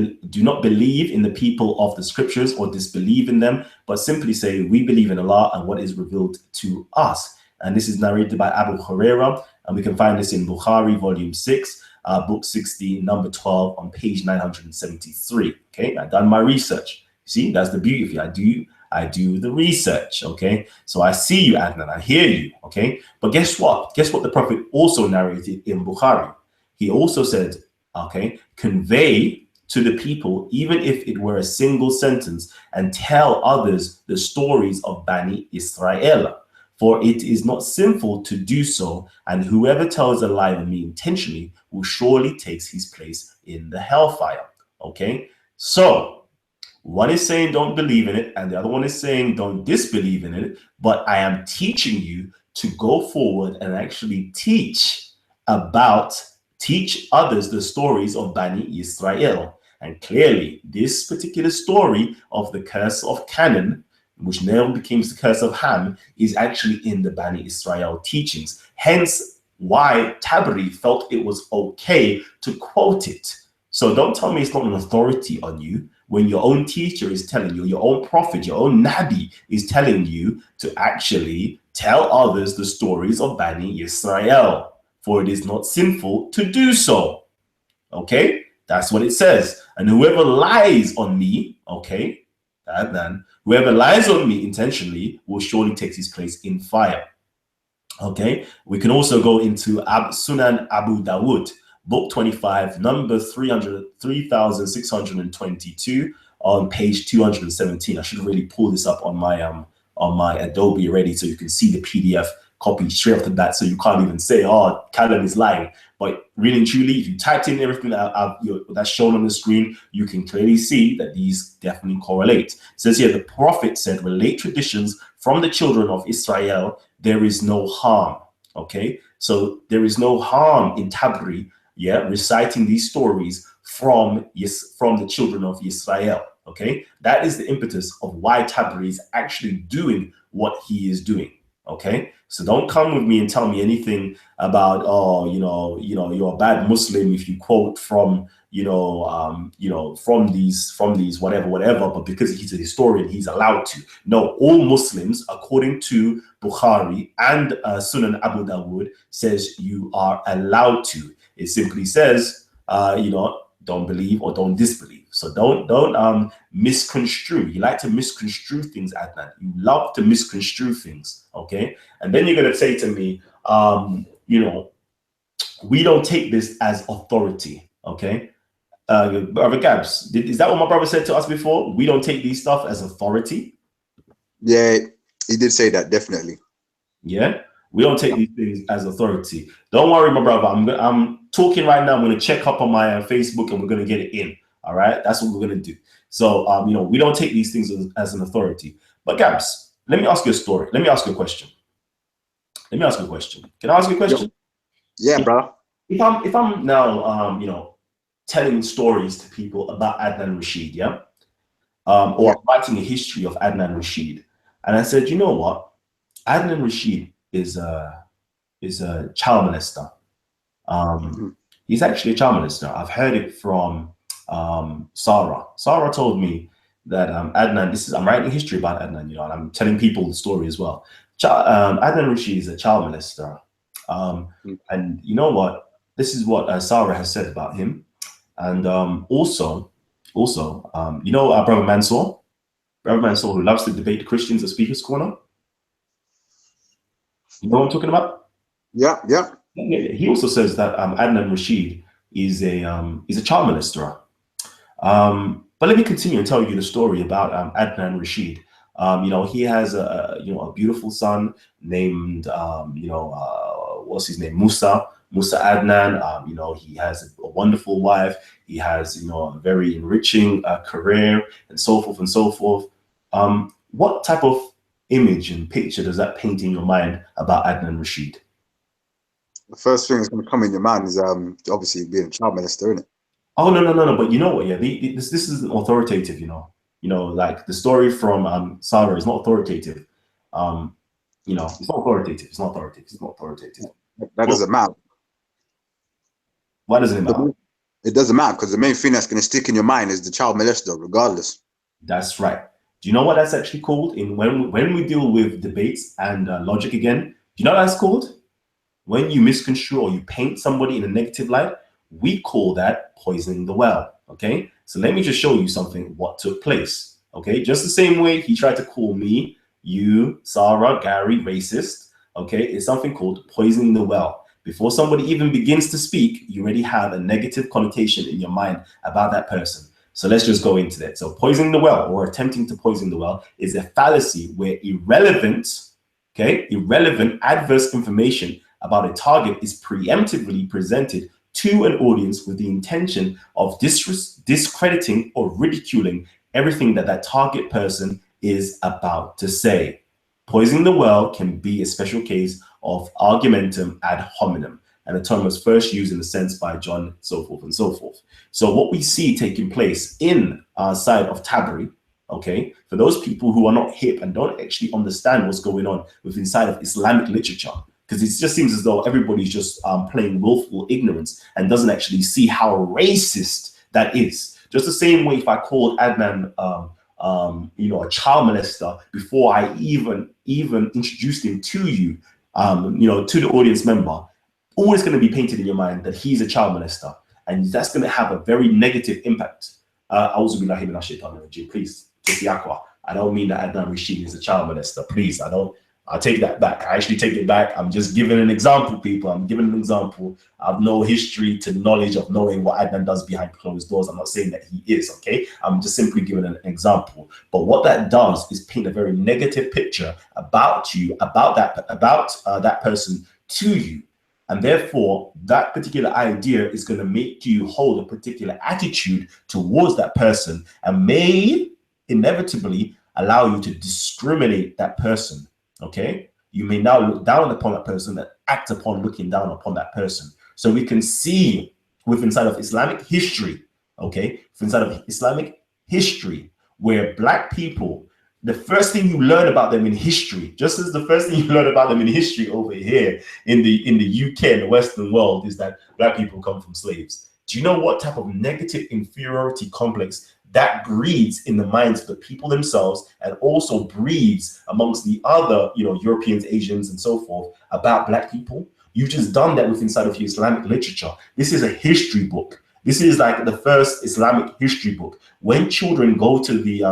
believe in the people of the scriptures or disbelieve in them, but simply say we believe in Allah and what is revealed to us. And this is narrated by Abu Huraira, and we can find this in Bukhari, volume 6, book 60, number 12, on page 973. Okay, I've done my research. See, that's the beauty of it. I do the research. Okay, so I see you, Adnan. I hear you. Okay, but guess what? Guess what the Prophet also narrated in Bukhari? He also said, okay, convey to the people, even if it were a single sentence, and tell others the stories of Bani Israel. For it is not sinful to do so, and whoever tells a lie on me intentionally will surely take his place in the hellfire. Okay, so one is saying don't believe in it, and the other one is saying don't disbelieve in it. But I am teaching you to go forward and actually teach others the stories of Bani Israel. And clearly, this particular story of the curse of Canaan, which now becomes the curse of Ham, is actually in the Bani Israel teachings. Hence why Tabari felt it was okay to quote it. So don't tell me it's not an authority on you when your own teacher is telling you, your own prophet, your own Nabi is telling you to actually tell others the stories of Bani Israel, for it is not sinful to do so. Okay, that's what it says. And whoever lies on me, okay, Adnan, whoever lies on me intentionally will surely take his place in fire. Okay, we can also go into Sunan Abu Dawud, book 25, number 3622 on page 217. I should really pull this up on my Adobe already so you can see the PDF copy straight off the bat, so you can't even say, oh, Kalam is lying. But really and truly, if you typed in everything that's shown on the screen, you can clearly see that these definitely correlate. It says here, the prophet said, relate traditions from the children of Israel, there is no harm. Okay, so there is no harm in Tabri, reciting these stories from the children of Israel. Okay, that is the impetus of why Tabri is actually doing what he is doing. Okay, so don't come with me and tell me anything about, oh, you're a bad Muslim if you quote from from these whatever, but because he's a historian, he's allowed to. No, all Muslims, according to Bukhari and Sunan Abu Dawud, says you are allowed to. It simply says, don't believe or don't disbelieve. So don't misconstrue. You like to misconstrue things, Adnan. You love to misconstrue things, okay? And then you're going to say to me, we don't take this as authority, okay? Brother Gabs, is that what my brother said to us before? We don't take these stuff as authority? Yeah, he did say that, definitely. Yeah? We don't take these things as authority. Don't worry, my brother. I'm talking right now. I'm going to check up on my Facebook and we're going to get it in. All right? That's what we're going to do. So, we don't take these things as an authority. But Gabs, let me ask you a story. Let me ask you a question. Can I ask you a question? Yeah, bro. If I'm now, telling stories to people about Adnan Rashid, or writing a history of Adnan Rashid, and I said, you know what? Adnan Rashid is a child molester. He's actually a child molester. I've heard it from Sarah. Sarah told me that Adnan, I'm writing history about Adnan, and I'm telling people the story as well. Adnan Rashid is a child molester. And you know what? This is what Sarah has said about him. And also, our brother Mansour, who loves to debate the Christians at Speaker's Corner. You know what I'm talking about? Yeah. He also says that Adnan Rashid is a child molester. But let me continue and tell you the story about Adnan Rashid. He has a beautiful son named what's his name? Musa Adnan. He has a wonderful wife. He has a very enriching career and so forth and so forth. What type of image and picture does that paint in your mind about Adnan Rashid? The first thing that's going to come in your mind is obviously being a child molester, isn't it? Oh no! But you know what? Yeah, this isn't authoritative. Like the story from Sarah is not authoritative. It's not authoritative. It's not authoritative. That doesn't matter. Why doesn't it matter? It doesn't matter because the main thing that's going to stick in your mind is the child molester, regardless. That's right. Do you know what that's actually called? When we deal with debates and logic again, do you know what that's called? When you misconstrue or you paint somebody in a negative light, we call that poisoning the well. Okay, so let me just show you something what took place. Okay, just the same way he tried to call me, you, Sarah, Gary, racist. Okay, it's something called poisoning the well. Before somebody even begins to speak, you already have a negative connotation in your mind about that person. So let's just go into that. So poisoning the well or attempting to poison the well is a fallacy where irrelevant Okay, irrelevant, adverse information about a target is preemptively presented to an audience with the intention of discrediting or ridiculing everything that that target person is about to say. Poisoning the well can be a special case of argumentum ad hominem, and the term was first used in the sense by John, so forth and so forth. So what we see taking place in our side of Tabari, okay, for those people who are not hip and don't actually understand what's going on with inside of Islamic literature, because it just seems as though everybody's just playing willful ignorance and doesn't actually see how racist that is. Just the same way if I called Adnan, you know, a child molester before I even introduced him to you, you know, to the audience member, always going to be painted in your mind that he's a child molester, and that's going to have a very negative impact. Please take the aqua. I don't mean that Adnan Rashid is a child molester. Please, I'll take that back. I actually take it back. I'm just giving an example, people. I'm giving an example. I have no history to knowledge of knowing what Adnan does behind closed doors. I'm not saying that he is, okay? I'm just simply giving an example. But what that does is paint a very negative picture about you, about that person to you. And therefore, that particular idea is going to make you hold a particular attitude towards that person and may inevitably allow you to discriminate that person. Okay, you may now look down upon that person and act upon looking down upon that person. So we can see inside of Islamic history, okay, inside of Islamic history, where Black people, the first thing you learn about them in history, just as the first thing you learn about them in history over here in the UK and the Western world, is that Black people come from slaves. Do you know what type of negative inferiority complex that breeds in the minds of the people themselves, and also breeds amongst the other, you know, Europeans, Asians, and so forth about Black people? You've just done that with inside of your Islamic literature. This is a history book. This is like the first Islamic history book. When children go to the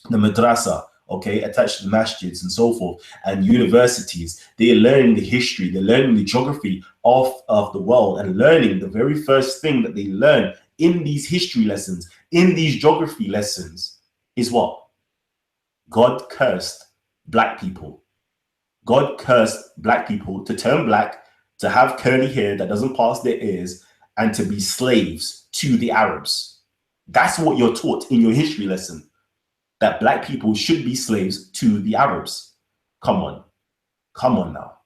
madrasa, okay, attached to the masjids and so forth, and universities, they're learning the history, they're learning the geography of the world, and learning the very first thing that they learn in these history lessons, in these geography lessons, is what? God cursed Black people. God cursed Black people to turn black, to have curly hair that doesn't pass their ears, and to be slaves to the Arabs. That's what you're taught in your history lesson, that Black people should be slaves to the Arabs. Come on now.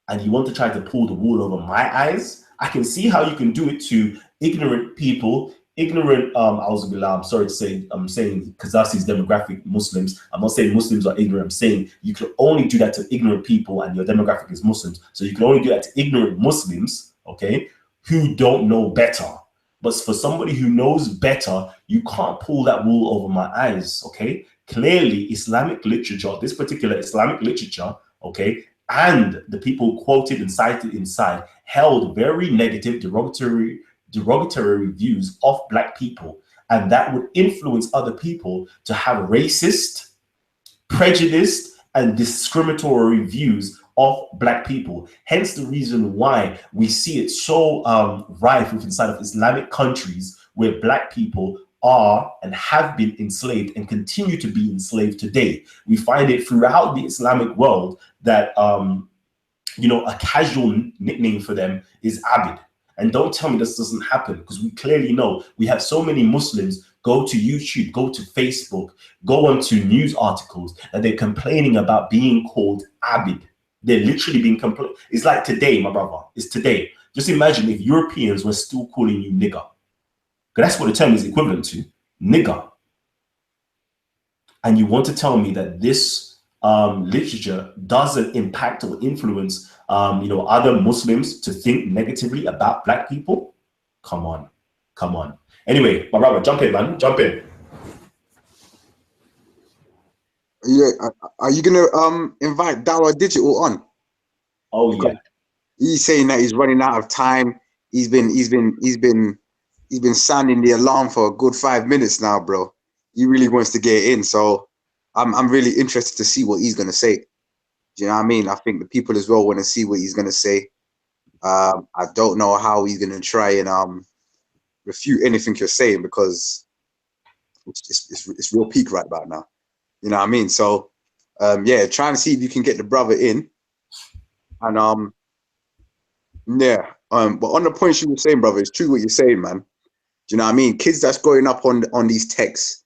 And you want to try to pull the wool over my eyes? I can see how you can do it to ignorant people, I'm sorry to say, I'm saying Kazakh's demographic Muslims. I'm not saying Muslims are ignorant. I'm saying you can only do that to ignorant people, and your demographic is Muslims. So you can only do that to ignorant Muslims, okay, who don't know better. But for somebody who knows better, you can't pull that wool over my eyes, okay? Clearly, Islamic literature, this particular Islamic literature, okay, and the people quoted and cited inside held very negative, derogatory reviews of Black people, and that would influence other people to have racist, prejudiced, and discriminatory views of Black people. Hence the reason why we see it so rife inside of Islamic countries where Black people are and have been enslaved and continue to be enslaved today. We find it throughout the Islamic world that you know, a casual nickname for them is Abid. And don't tell me this doesn't happen, because we clearly know we have so many Muslims go to YouTube, go to Facebook, go onto news articles, and they're complaining about being called Abid. They're literally being complaining. It's like today, my brother. It's today. Just imagine if Europeans were still calling you nigger. Because that's what the term is equivalent to, nigger. And you want to tell me that this literature doesn't impact or influence you know, other Muslims to think negatively about Black people? Come on. Anyway, my brother, jump in, man. Jump in. Yeah, are you gonna invite Dawa Digital on? Oh yeah. He's saying that he's running out of time. He's been sounding the alarm for a good 5 minutes now, bro. He really wants to get in, so I'm really interested to see what he's gonna say. Do you know what I mean? I think the people as well want to see what he's gonna say. I don't know how he's gonna try and refute anything you're saying, because it's real peak right about now. You know what I mean? So yeah, try and see if you can get the brother in. And yeah, but on the points you were saying, brother, it's true what you're saying, man. Do you know what I mean? Kids that's growing up on these texts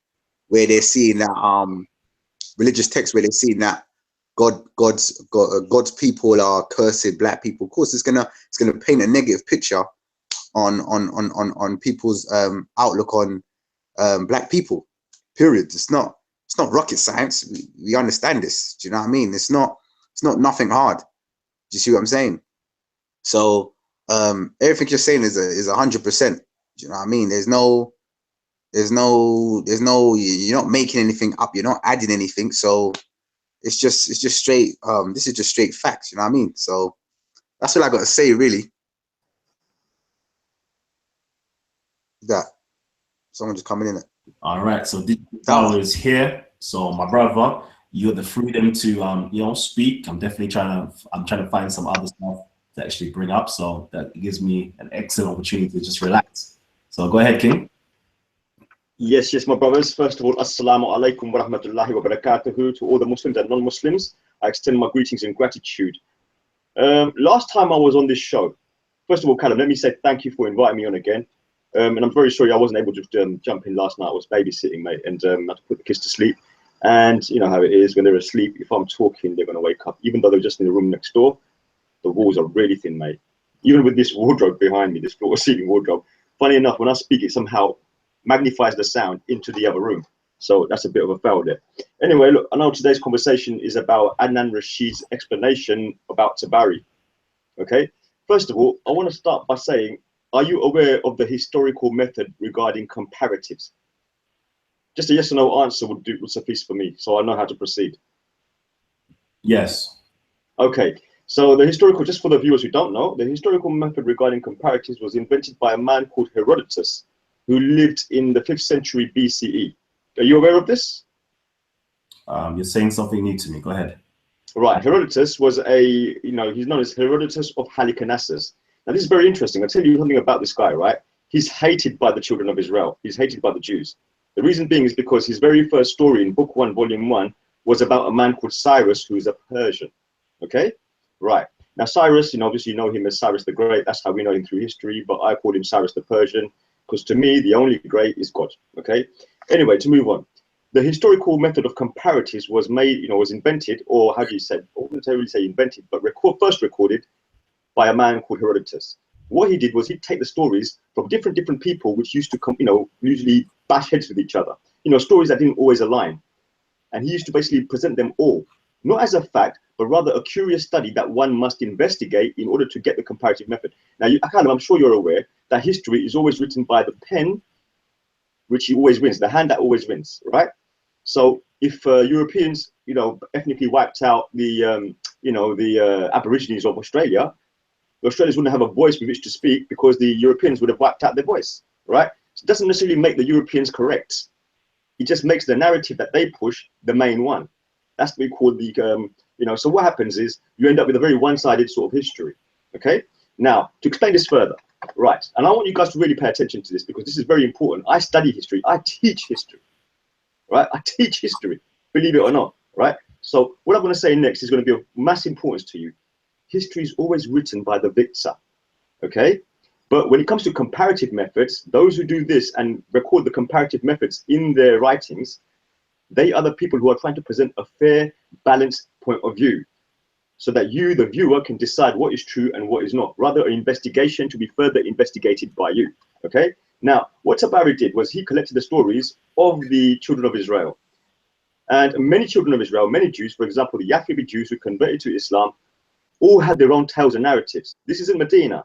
where they're seeing that religious texts where they're seeing that God's people are cursing black people. Of course, it's gonna paint a negative picture on people's outlook on black people. Period. It's not rocket science. We understand this. Do you know what I mean? It's not nothing hard. Do you see what I'm saying? So everything you're saying is 100%. Do you know what I mean? There's no you're not making anything up, you're not adding anything. So it's just straight this is just straight facts, you know what I mean? So that's what I got to say, really. That someone just coming in. All right, so this power is here. So my brother, you have the freedom to you know, speak. I'm definitely trying to find some other stuff to actually bring up, so that gives me an excellent opportunity to just relax. So go ahead, King. Yes, my brothers. First of all, assalamu alaikum wa rahmatullahi wa barakatuhu to all the Muslims and non-Muslims. I extend my greetings and gratitude. Last time I was on this show, first of all, Kalam, let me say thank you for inviting me on again. And I'm very sorry I wasn't able to jump in last night. I was babysitting, mate, and I had to put the kids to sleep. And you know how it is when they're asleep. If I'm talking, they're going to wake up. Even though they're just in the room next door, the walls are really thin, mate. Even with this wardrobe behind me, this floor-ceiling wardrobe, funny enough, when I speak, it somehow magnifies the sound into the other room. So that's a bit of a fail there. Anyway, look, I know today's conversation is about Adnan Rashid's explanation about Tabari. Okay, first of all, I want to start by saying, are you aware of the historical method regarding comparatives? Just a yes or no answer would suffice for me, so I know how to proceed. Yes. Okay, so the historical, just for the viewers who don't know, the historical method regarding comparatives was invented by a man called Herodotus, who lived in the 5th century BCE. Are you aware of this? You're saying something new to me. Go ahead. Right, Herodotus was he's known as Herodotus of Halicarnassus. Now, this is very interesting. I'll tell you something about this guy, right? He's hated by the children of Israel. He's hated by the Jews. The reason being is because his very first story in Book 1, Volume 1, was about a man called Cyrus, who is a Persian. Okay? Right. Now, Cyrus, obviously you know him as Cyrus the Great. That's how we know him through history, but I called him Cyrus the Persian, because to me, the only great is God. Okay? Anyway, to move on. The historical method of comparatives was made, was invented, or how do you say, I wouldn't really say invented, but first recorded by a man called Herodotus. What he did was he'd take the stories from different people which used to come, usually bash heads with each other, stories that didn't always align. And he used to basically present them all, not as a fact, but rather a curious study that one must investigate in order to get the comparative method. Now, I'm sure you're aware that history is always written by the pen, which he always wins, the hand that always wins, right? So if Europeans, ethnically wiped out the, the Aborigines of Australia, the Australians wouldn't have a voice with which to speak because the Europeans would have wiped out their voice, right? So it doesn't necessarily make the Europeans correct. It just makes the narrative that they push the main one. That's what we call the, so what happens is you end up with a very one-sided sort of history, okay? Now, to explain this further, right, and I want you guys to really pay attention to this because this is very important. I study history, I teach history, right? I teach history, believe it or not, right? So what I'm going to say next is going to be of mass importance to you. History is always written by the victor, okay? But when it comes to comparative methods, those who do this and record the comparative methods in their writings, they are the people who are trying to present a fair, balanced point of view so that you, the viewer, can decide what is true and what is not, rather an investigation to be further investigated by you, okay? Now, what Tabari did was he collected the stories of the children of Israel. And many children of Israel, many Jews, for example, the Yafibi Jews who converted to Islam, all had their own tales and narratives. This is in Medina,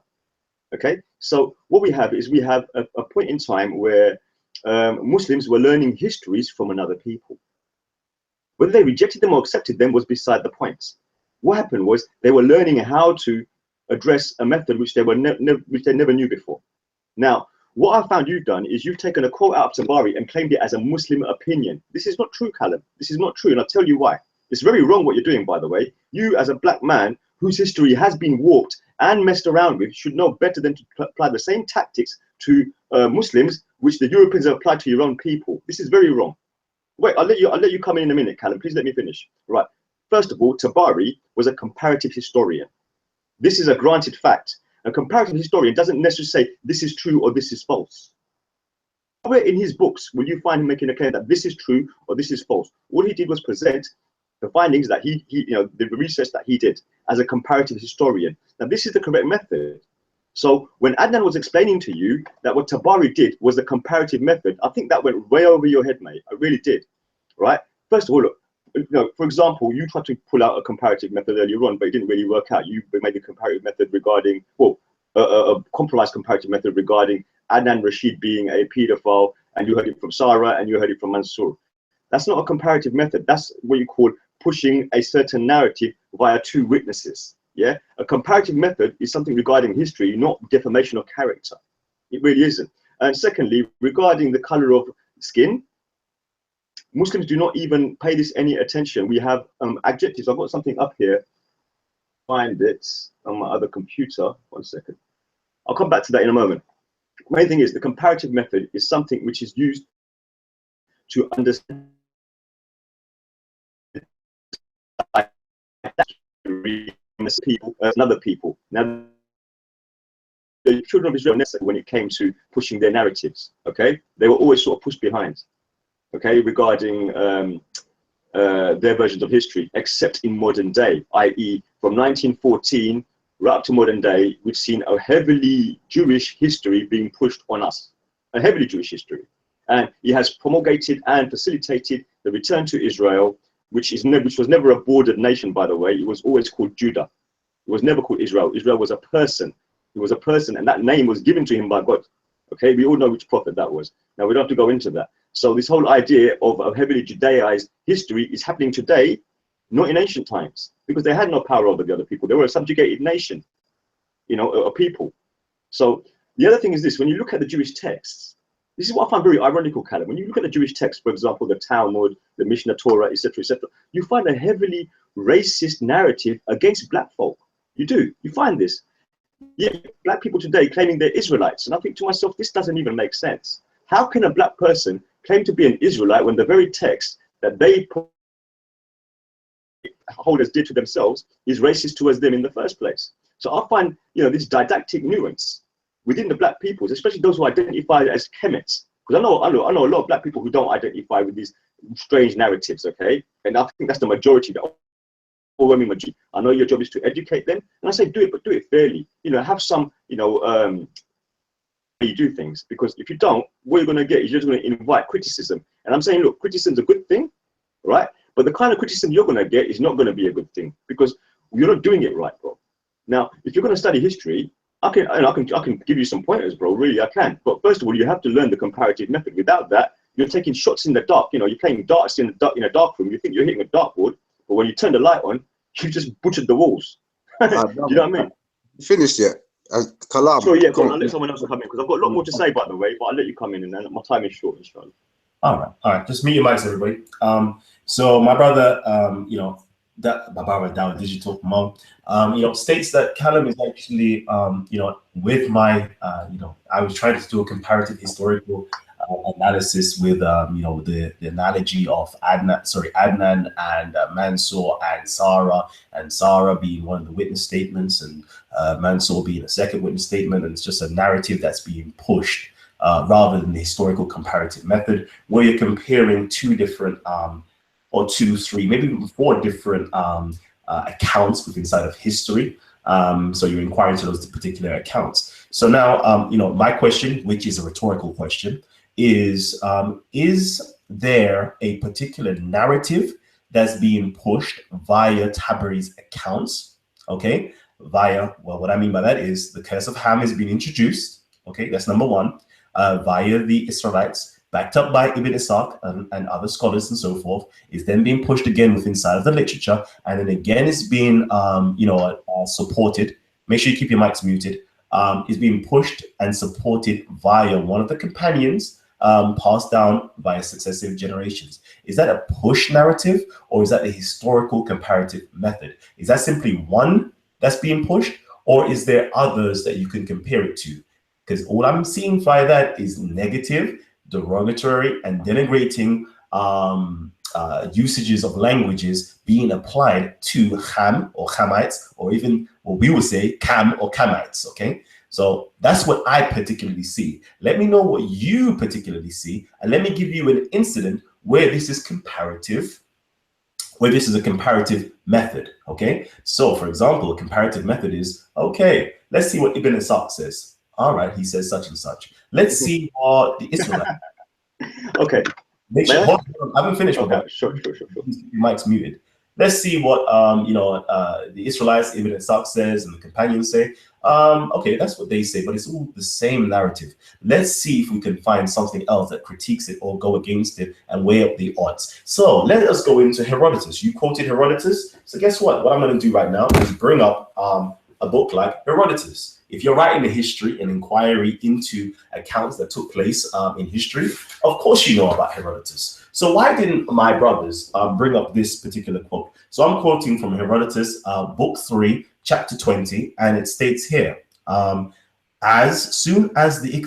okay? So what we have is we have a point in time where Muslims were learning histories from another people. Whether they rejected them or accepted them was beside the point. What happened was they were learning how to address a method which they never knew before. Now, what I found you've done is you've taken a quote out of Tabari and claimed it as a Muslim opinion. This is not true, Kalam. This is not true, and I'll tell you why. It's very wrong what you're doing, by the way. You, as a black man whose history has been warped and messed around with, should know better than to apply the same tactics to Muslims, which the Europeans have applied to your own people. This is very wrong. Wait, I'll let you come in a minute, Kalam. Please let me finish. Right. First of all, Tabari was a comparative historian. This is a granted fact. A comparative historian doesn't necessarily say this is true or this is false. Nowhere in his books will you find him making a claim that this is true or this is false. All he did was present the findings that he the research that he did as a comparative historian. Now, this is the correct method. So when Adnan was explaining to you that what Tabari did was the comparative method, I think that went way over your head, mate. I really did, right? First of all, look, for example, you tried to pull out a comparative method earlier on, but it didn't really work out. You made a comparative method regarding, well, a compromised comparative method regarding Adnan Rashid being a paedophile, and you heard it from Sarah and you heard it from Mansour. That's not a comparative method. That's what you call pushing a certain narrative via two witnesses. Yeah, a comparative method is something regarding history, not defamation of character. It really isn't. And secondly, regarding the color of skin, Muslims do not even pay this any attention. We have adjectives. I've got something up here. Find it on my other computer. 1 second. I'll come back to that in a moment. The main thing is the comparative method is something which is used to understand people as another people. Now, the children of Israel, when it came to pushing their narratives, okay, they were always sort of pushed behind, okay, regarding their versions of history, except in modern day, i.e. from 1914 right up to modern day, we've seen a heavily Jewish history being pushed on us, a heavily Jewish history. And he has promulgated and facilitated the return to Israel, which was never a bordered nation, by the way. It was always called Judah. It was never called Israel. Israel was a person. He was a person, and that name was given to him by God. Okay, we all know which prophet that was. Now, we don't have to go into that. So this whole idea of a heavily Judaized history is happening today, not in ancient times, because they had no power over the other people. They were a subjugated nation, you know, a people. So the other thing is this: when you look at the Jewish texts, this is what I find very ironical, Kalam. When you look at the Jewish text, for example, the Talmud, the Mishnah Torah, etc., you find a heavily racist narrative against black folk. You do. You find this. Yeah, black people today claiming they're Israelites. And I think to myself, this doesn't even make sense. How can a black person claim to be an Israelite when the very text that they hold as dear to themselves is racist towards them in the first place? So I find, you know, this didactic nuance within the black peoples, especially those who identify as Kemets, because I know a lot of black people who don't identify with these strange narratives, okay? And I think that's the majority, the overwhelming majority. I know your job is to educate them, and I say do it, but do it fairly. You know, have some, you know, you do things, because if you don't, what you're going to get is you're just going to invite criticism. And I'm saying, look, criticism's a good thing, right? But the kind of criticism you're going to get is not going to be a good thing, because you're not doing it right, bro. Now, if you're going to study history, I can give you some pointers, bro. Really, I can. But first of all, you have to learn the comparative method. Without that, you're taking shots in the dark. You know, you're playing darts in a dark room. You think you're hitting a dartboard, but when you turn the light on, you just butchered the walls. You know what I mean? Finished yet? Kalam. Sure, yeah. Go on, I'll let someone else come in, because I've got a lot more to say, by the way. But I'll let you come in, and then my time is short, inshallah. All right. Just mute your mics, everybody. So my brother, you know, that Barbara Down Digital Mom, you know, states that Kalam is actually, you know, with my, you know, I was trying to do a comparative historical analysis with, you know, the analogy of Adnan and Mansour and Sarah being one of the witness statements, and Mansour being a second witness statement, and it's just a narrative that's being pushed rather than the historical comparative method, where you're comparing two different or two, three, maybe even four different accounts within inside of history. So you're inquiring to those particular accounts. So now, you know, my question, which is a rhetorical question, is there a particular narrative that's being pushed via Tabari's accounts? Okay, via, well, what I mean by that is the curse of Ham is being introduced. Okay, that's number one, via the Israelites, backed up by Ibn Ishaq and other scholars and so forth, is then being pushed again within inside of the literature, and then again it's being, you know, supported. Make sure you keep your mics muted. Is being pushed and supported via one of the companions, passed down via successive generations. Is that a push narrative, or is that a historical comparative method? Is that simply one that's being pushed, or is there others that you can compare it to? Because all I'm seeing via that is negative, derogatory, and denigrating usages of languages being applied to Ham or Hamites, or even what we would say Cam or Camites. Okay, so that's what I particularly see. Let me know what you particularly see, and let me give you an incident where this is comparative, where this is a comparative method. Okay, so for example, a comparative method is, okay, let's see what Ibn Ishaq says. All right, he says such and such. Let's see what the Israelites. Okay. Make sure, hold on, I haven't finished. Okay, sure. Your mic's muted. Let's see what the Israelites, Ibn Ishaq says, and the companions say. Okay, that's what they say, but it's all the same narrative. Let's see if we can find something else that critiques it or go against it and weigh up the odds. So let us go into Herodotus. You quoted Herodotus, so guess what? What I'm going to do right now is bring up a book like Herodotus. If you're writing a history, an inquiry into accounts that took place in history, of course you know about Herodotus. So why didn't my brothers bring up this particular quote? So I'm quoting from Herodotus, book 3, chapter 20, and it states here, as soon as the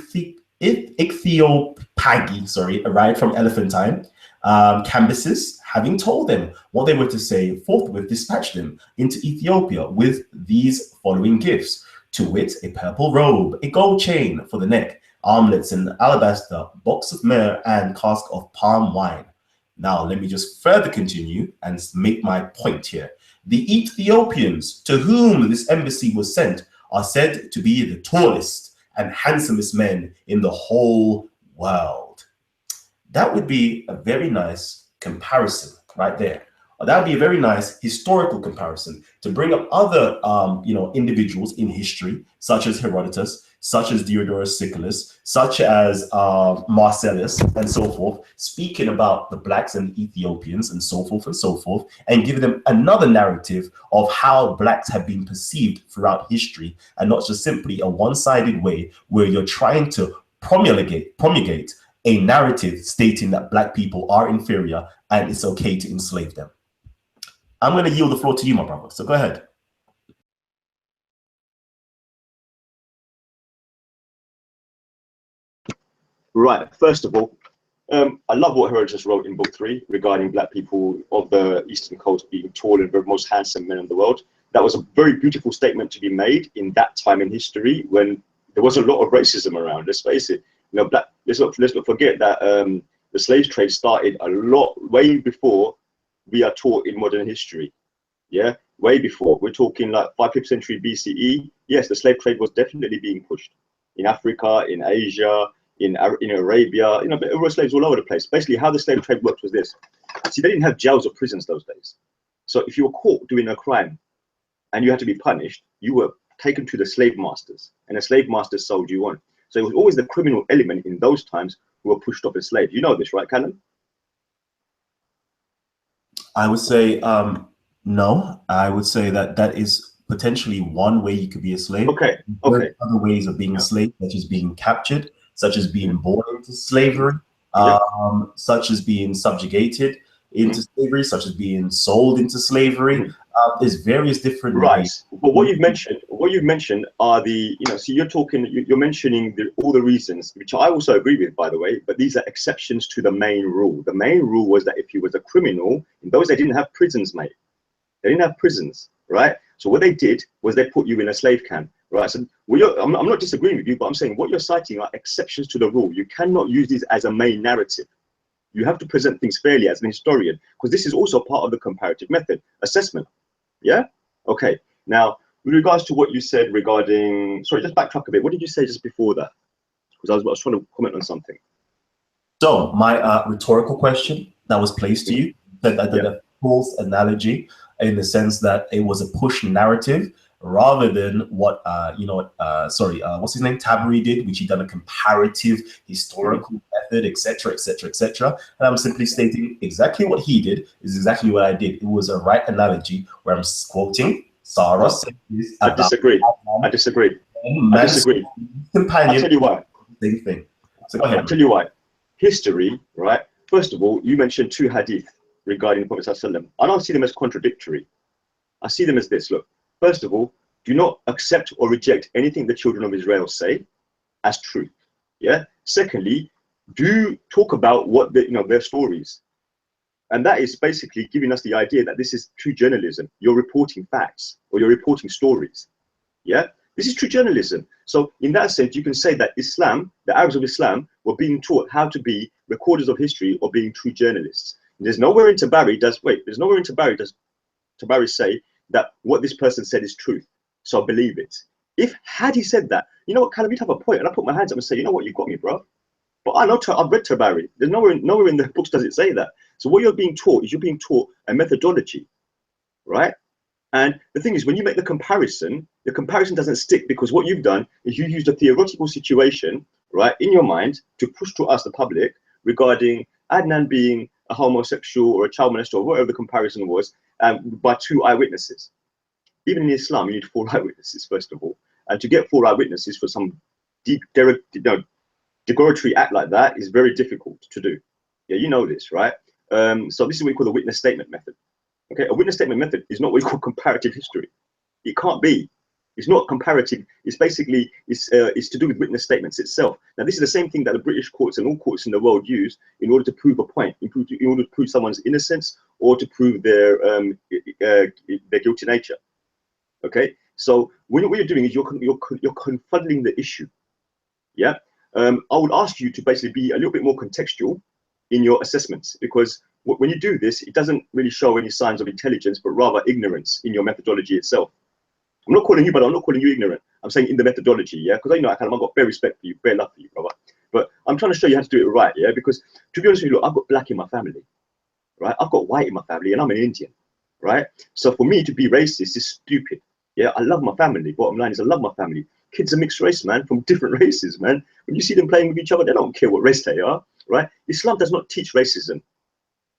Ichthyopagi, arrived from Elephantine, Cambyses, having told them what they were to say, forthwith dispatched them into Ethiopia with these following gifts, to wit, a purple robe, a gold chain for the neck, armlets and alabaster, box of myrrh, and cask of palm wine. Now, let me just further continue and make my point here. The Ethiopians to whom this embassy was sent are said to be the tallest and handsomest men in the whole world. That would be a very nice comparison right there. That would be a very nice historical comparison to bring up other, individuals in history, such as Herodotus, such as Diodorus Siculus, such as Marcellus, and so forth, speaking about the blacks and the Ethiopians and so forth, and give them another narrative of how blacks have been perceived throughout history, and not just simply a one-sided way where you're trying to promulgate a narrative stating that black people are inferior and it's okay to enslave them. I'm going to yield the floor to you, my brother. So go ahead. Right. First of all, I love what Herodotus wrote in book 3 regarding black people of the Eastern coast being tall and the most handsome men in the world. That was a very beautiful statement to be made in that time in history when there was a lot of racism around. Let's face it. Let's not forget that the slave trade started a lot way before we are taught in modern history. Yeah, way before. We're talking like 5th century BCE. Yes, the slave trade was definitely being pushed in Africa, in Asia, in Arabia. There were slaves all over the place. Basically, how the slave trade worked was this. See, they didn't have jails or prisons those days. So if you were caught doing a crime and you had to be punished, you were taken to the slave masters, and the slave masters sold you on. So it was always the criminal element in those times who were pushed off as slaves. You know this, right, Kalam? I would say no. I would say that is potentially one way you could be a slave. Okay. Other ways of being a slave, such as being captured, such as being born into slavery, such as being subjugated into slavery, such as being sold into slavery. There's various different ways. But what you've mentioned are the, so you're mentioning all the reasons, which I also agree with, by the way, but these are exceptions to the main rule. The main rule was that if you was a criminal, in those they didn't have prisons, mate. They didn't have prisons, right? So what they did was they put you in a slave camp, right? So I'm not disagreeing with you, but I'm saying what you're citing are exceptions to the rule. You cannot use these as a main narrative. You have to present things fairly as an historian, because this is also part of the comparative method assessment. Yeah? Okay. Now, with regards to what you said regarding, sorry, just backtrack a bit. What did you say just before that? Because I was trying to comment on something. So my rhetorical question that was placed to you, that the false analogy, in the sense that it was a push narrative rather than what what's his name, Tabari did, which he done a comparative historical method, etc. And I'm simply stating exactly what he did is exactly what I did. It was a right analogy where I'm quoting Sarah. I disagree. Companion, I'll tell you why. Same thing. So go ahead. I'll tell you why. History, right? First of all, you mentioned 2 hadith regarding the Prophet ﷺ. I don't see them as contradictory. I see them as this. Look, first of all, do not accept or reject anything the children of Israel say as truth. Yeah. Secondly, do talk about what their stories. And that is basically giving us the idea that this is true journalism. You're reporting facts or you're reporting stories. Yeah, this is true journalism. So in that sense, you can say that Islam, the Arabs of Islam, were being taught how to be recorders of history or being true journalists. And there's nowhere in Tabari does Tabari say that what this person said is truth. So believe it. Had he said that, you know what, Kalam, you'd have a point, and I put my hands up and say, you know what, you got me, bro. But I know I've read Tabari. There's nowhere in the books does it say that. So what you're being taught is you're being taught a methodology, right? And the thing is, when you make the comparison doesn't stick, because what you've done is you used a theoretical situation, right, in your mind to push to us, the public, regarding Adnan being a homosexual or a child molester or whatever the comparison was, by 2 eyewitnesses. Even in Islam, you need 4 eyewitnesses, first of all. And to get 4 eyewitnesses for some derogatory act like that is very difficult to do. Yeah, you know this, right? So this is what we call the witness statement method. Okay, a witness statement method is not what we call comparative history. It can't be. It's not comparative. It's basically it's to do with witness statements itself. Now, this is the same thing that the British courts and all courts in the world use in order to prove a point, in order to prove someone's innocence or to prove their guilty nature. Okay, so what you're doing is you're confuddling the issue. Yeah, I would ask you to basically be a little bit more contextual in your assessments, because when you do this, it doesn't really show any signs of intelligence, but rather ignorance in your methodology itself. I'm not calling you, but I'm not calling you ignorant. I'm saying in the methodology, yeah, because I've got bare respect for you, bare love for you, brother. But I'm trying to show you how to do it right, yeah, because to be honest with you, look, I've got black in my family, right? I've got white in my family, and I'm an Indian, right? So for me to be racist is stupid. Yeah, I love my family. Bottom line is I love my family. Kids are mixed race, man, from different races, man. When you see them playing with each other, they don't care what race they are, right? Islam does not teach racism.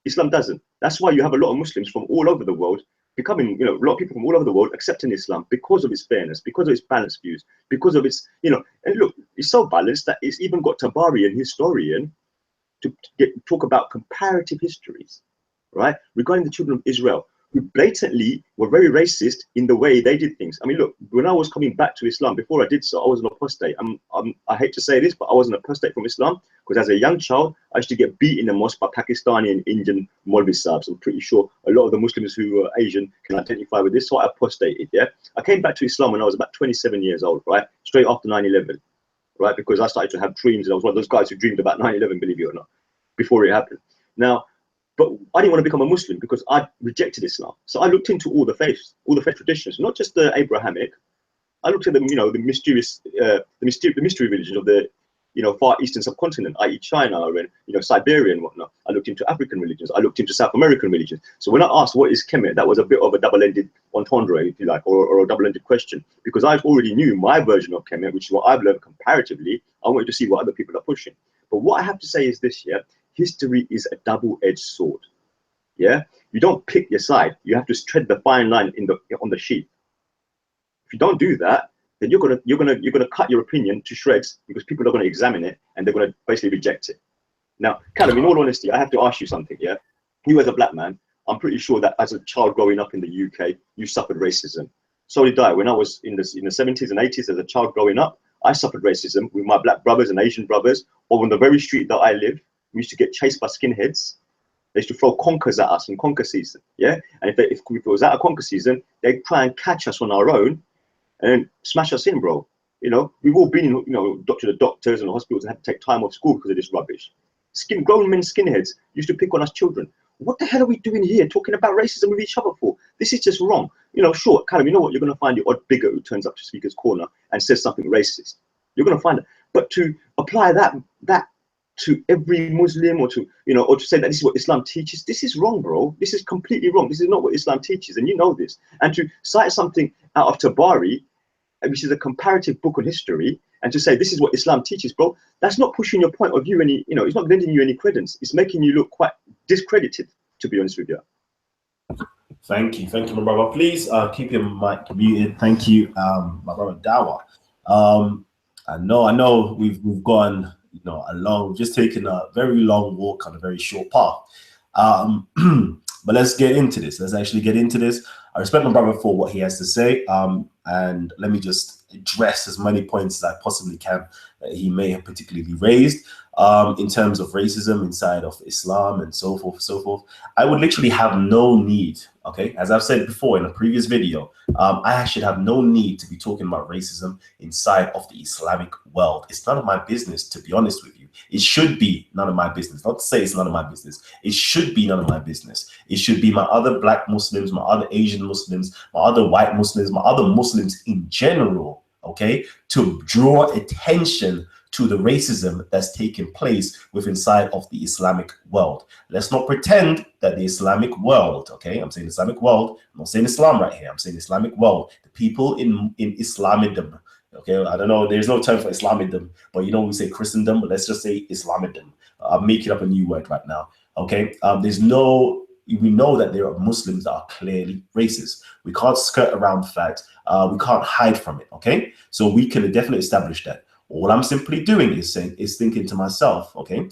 Islam doesn't. That's why you have a lot of Muslims from all over the world becoming, a lot of people from all over the world accepting Islam because of its fairness, because of its balanced views, because of its, and look, it's so balanced that it's even got Tabari, an historian, to talk about comparative histories, right, regarding the children of Israel, who blatantly were very racist in the way they did things. I mean, look, when I was coming back to Islam, before I did so, I was an apostate. I hate to say this, but I was an apostate from Islam, because as a young child, I used to get beat in the mosque by Pakistani and Indian Maulvi Sahibs. I'm pretty sure a lot of the Muslims who are Asian can identify with this, so I apostated, yeah? I came back to Islam when I was about 27 years old, right? Straight after 9/11, right? Because I started to have dreams, and I was one of those guys who dreamed about 9/11, believe it or not, before it happened. Now, but I didn't want to become a Muslim because I rejected Islam. So I looked into all the faith traditions, not just the Abrahamic. I looked at the mystery religions of the Far Eastern subcontinent, i.e. China and Siberia and whatnot. I looked into African religions. I looked into South American religions. So when I asked what is Kemet, that was a bit of a double-ended entendre, if you like, or a double-ended question, because I already knew my version of Kemet, which is what I've learned comparatively. I wanted to see what other people are pushing. But what I have to say is this, yeah. History is a double-edged sword. Yeah, you don't pick your side. You have to tread the fine line on the sheet. If you don't do that, then you're gonna cut your opinion to shreds, because people are gonna examine it and they're gonna basically reject it. Now, Kalam, in all honesty, I have to ask you something. Yeah, you as a black man, I'm pretty sure that as a child growing up in the UK, you suffered racism. So did I. When I was in the 70s and 80s as a child growing up, I suffered racism with my black brothers and Asian brothers, or on the very street that I live. We used to get chased by skinheads. They used to throw conkers at us in conker season, yeah? And if it was out of conker season, they'd try and catch us on our own and smash us in, bro. We've all been in, to the doctors and the hospitals and had to take time off school because of this rubbish. Grown men skinheads used to pick on us children. What the hell are we doing here talking about racism with each other for? This is just wrong. Sure, Kalam, you know what? You're going to find the odd bigot who turns up to Speaker's Corner and says something racist. You're going to find it. But to apply that to every Muslim, or to say that this is what Islam teaches, this is wrong, bro. This is completely wrong. This is not what Islam teaches, and you know this. And to cite something out of Tabari, which is a comparative book on history, and to say this is what Islam teaches, bro, that's not pushing your point of view any, it's not lending you any credence. It's making you look quite discredited, to be honest with you. Thank you, my brother. Please keep your mic muted. Thank you, my brother Dawa. I know we've gone we've just taken a very long walk on a very short path. But let's get into this. Let's actually get into this. I respect my brother for what he has to say. And let me just address as many points as I possibly can that he may have particularly raised. in terms of racism inside of Islam and so forth, I would literally have no need, okay, as I've said before in a previous video, I should have no need to be talking about racism inside of the Islamic world. It's none of my business, to be honest with you. It should be none of my business. Not to say it's none of my business. It should be none of my business. It should be my other black Muslims, my other Asian Muslims, my other white Muslims, my other Muslims in general, okay, to draw attention to the racism that's taking place within inside of the Islamic world. Let's not pretend that the Islamic world, okay, I'm saying Islamic world, I'm not saying Islam right here, I'm saying Islamic world, the people in Islamidom, okay, I don't know, there's no term for Islamidom, but you know, we say Christendom, but let's just say Islamidom. I'm making up a new word right now, okay? We know that there are Muslims that are clearly racist. We can't skirt around the fact, we can't hide from it, okay? So we can definitely establish that. All I'm simply doing is thinking to myself, okay,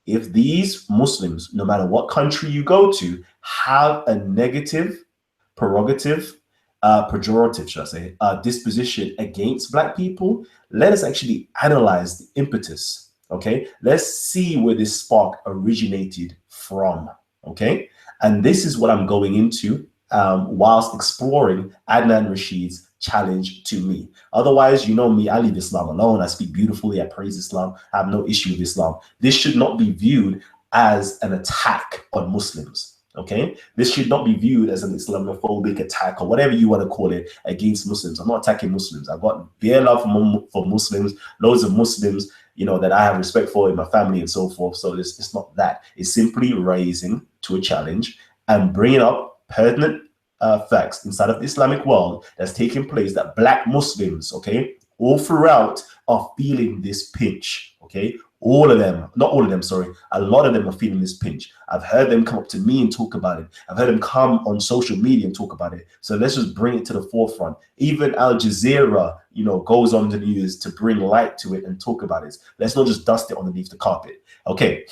if these Muslims, no matter what country you go to, have a negative prerogative, pejorative, should I say, disposition against black people, let us actually analyze the impetus, okay? Let's see where this spark originated from, okay? And this is what I'm going into whilst exploring Adnan Rashid's challenge to me. Otherwise, you know me, I leave Islam alone. I speak beautifully, I praise Islam, I have no issue with Islam. This should not be viewed as an attack on Muslims, okay? This should not be viewed as an Islamophobic attack or whatever you want to call it against Muslims. I'm not attacking Muslims. I've got bare love for Muslims, loads of Muslims, you know, that I have respect for in my family and so forth. So it's not that. It's simply raising to a challenge and bringing up pertinent facts inside of the Islamic world that's taking place, that black Muslims, okay, all throughout are feeling this pinch, okay? All of them, not all of them, sorry, a lot of them are feeling this pinch. I've heard them come up to me and talk about it. I've heard them come on social media and talk about it. So let's just bring it to the forefront. Even Al Jazeera, you know, goes on the news to bring light to it and talk about it. Let's not just dust it underneath the carpet. Okay,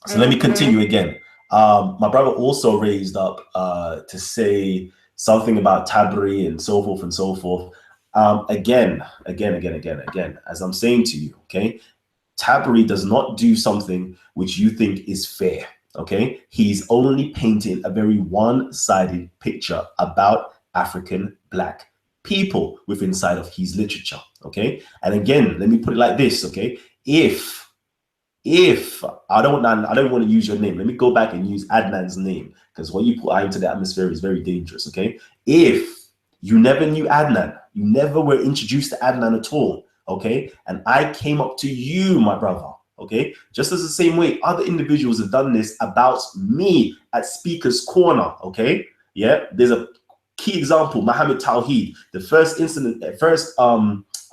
so let me continue again. My brother also raised up to say something about Tabri and so forth and so forth. Again, as I'm saying to you, okay, Tabri does not do something which you think is fair, okay? He's only painting a very one-sided picture about African black people within inside of his literature, okay? And again, let me put it like this, okay? If I don't want to use your name, let me go back and use Adnan's name, because what you put out into the atmosphere is very dangerous, okay? If you never knew Adnan, you never were introduced to Adnan at all, okay? And I came up to you, my brother, okay? Just as the same way other individuals have done this about me at Speaker's Corner, okay? Yeah, there's a key example, Muhammad Tawheed, the first incident,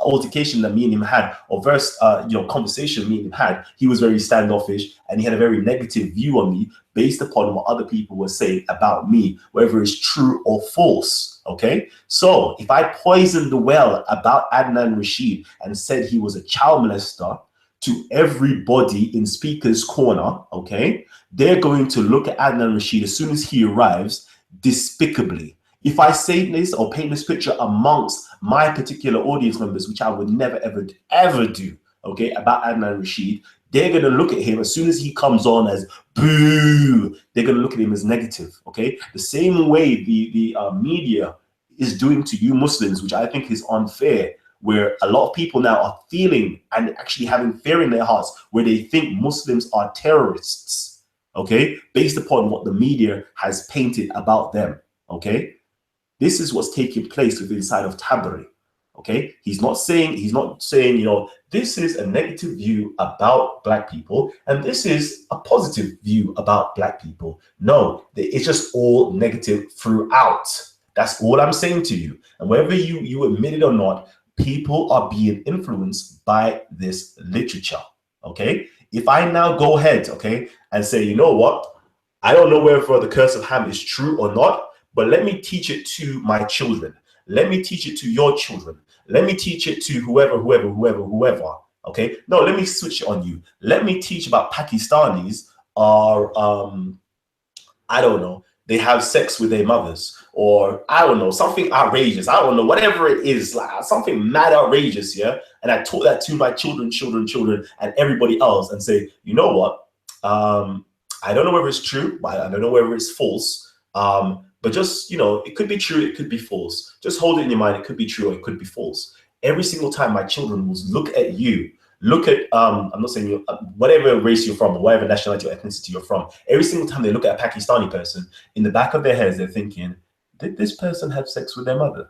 altercation that me and him had, or conversation me and him had, he was very standoffish and he had a very negative view on me based upon what other people were saying about me, whether it's true or false, okay? So if I poisoned the well about Adnan Rashid and said he was a child molester to everybody in Speaker's Corner, okay, they're going to look at Adnan Rashid as soon as he arrives despicably. If I say this or paint this picture amongst my particular audience members, which I would never, ever do, okay, about Adnan Rashid, they're going to look at him as soon as he comes on as boo. They're going to look at him as negative, okay? The same way the media is doing to you Muslims, which I think is unfair, where a lot of people now are feeling and actually having fear in their hearts, where they think Muslims are terrorists, okay, based upon what the media has painted about them, okay? This is what's taking place within inside of Tabari, okay? He's not saying, you know, this is a negative view about black people and this is a positive view about black people. No, it's just all negative throughout. That's all I'm saying to you. And whether you admit it or not, people are being influenced by this literature, okay? If I now go ahead, okay, and say, you know what? I don't know whether the curse of Ham is true or not, but let me teach it to my children. Let me teach it to your children. Let me teach it to whoever, okay? No, let me switch it on you. Let me teach about Pakistanis are, I don't know, they have sex with their mothers, or I don't know, something outrageous. I don't know, whatever it is, like something mad outrageous, yeah. And I taught that to my children, and everybody else, and say, you know what? I don't know whether it's true, but I don't know whether it's false. But just, you know, it could be true, it could be false. Just hold it in your mind. It could be true or it could be false. Every single time my children will look at you, look at, I'm not saying you, whatever race you're from or whatever nationality or ethnicity you're from, every single time they look at a Pakistani person, in the back of their heads, they're thinking, did this person have sex with their mother?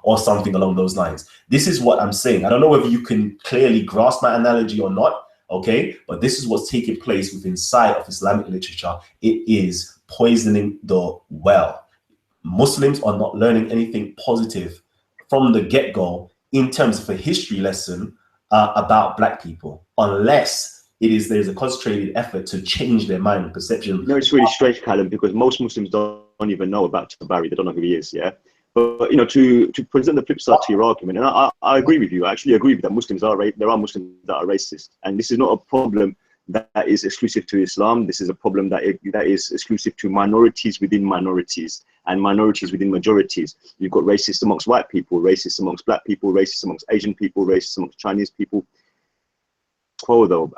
Or something along those lines. This is what I'm saying. I don't know whether you can clearly grasp my analogy or not, okay? But this is what's taking place within inside of Islamic literature. It is poisoning the well. Muslims are not learning anything positive from the get-go in terms of a history lesson about black people, unless there's a concentrated effort to change their mind and perception. You know, it's really strange, Kalam, because most Muslims don't even know about Tabari. They don't know who he is, yeah? But you know, to present the flip side to your argument, and I agree with you. I actually agree with that. There are Muslims that are racist, and this is not a problem that is exclusive to Islam. This is a problem that is exclusive to minorities within minorities and minorities within majorities. You've got racists amongst white people, racists amongst black people, racists amongst Asian people, racists amongst Chinese people. Though,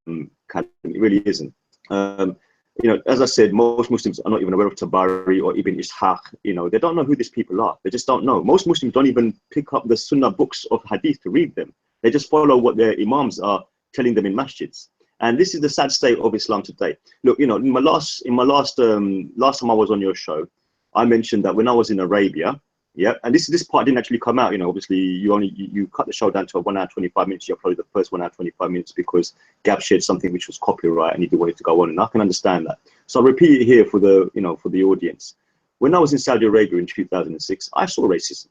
it really isn't. You know, as I said, most Muslims are not even aware of Tabari or Ibn Ishaq. You know, they don't know who these people are. They just don't know. Most Muslims don't even pick up the Sunnah books of Hadith to read them. They just follow what their Imams are telling them in masjids. And this is the sad state of Islam today. Look, you know, in my last time I was on your show, I mentioned that when I was in Arabia, yeah, and this part didn't actually come out. You know, obviously you cut the show down to 1 hour 25 minutes. You uploaded the first 1 hour 25 minutes because Gab shared something which was copyright and he didn't want it to go on, and I can understand that. So I'll repeat it here for the audience. When I was in Saudi Arabia in 2006, I saw racism.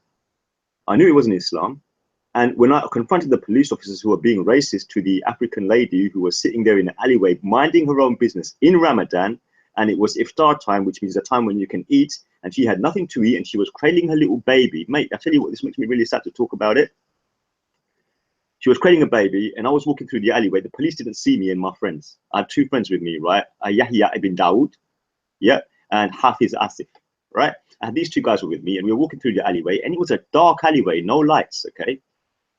I knew it wasn't Islam. And when I confronted the police officers who were being racist to the African lady who was sitting there in the alleyway minding her own business in Ramadan, and it was iftar time, which means the time when you can eat, and she had nothing to eat and she was cradling her little baby. Mate, I tell you what, this makes me really sad to talk about it. She was cradling a baby and I was walking through the alleyway. The police didn't see me and my friends. I had two friends with me, right? Yahya ibn Dawood, yeah, and Hafiz Asif, right? And these two guys were with me and we were walking through the alleyway and it was a dark alleyway, no lights, okay?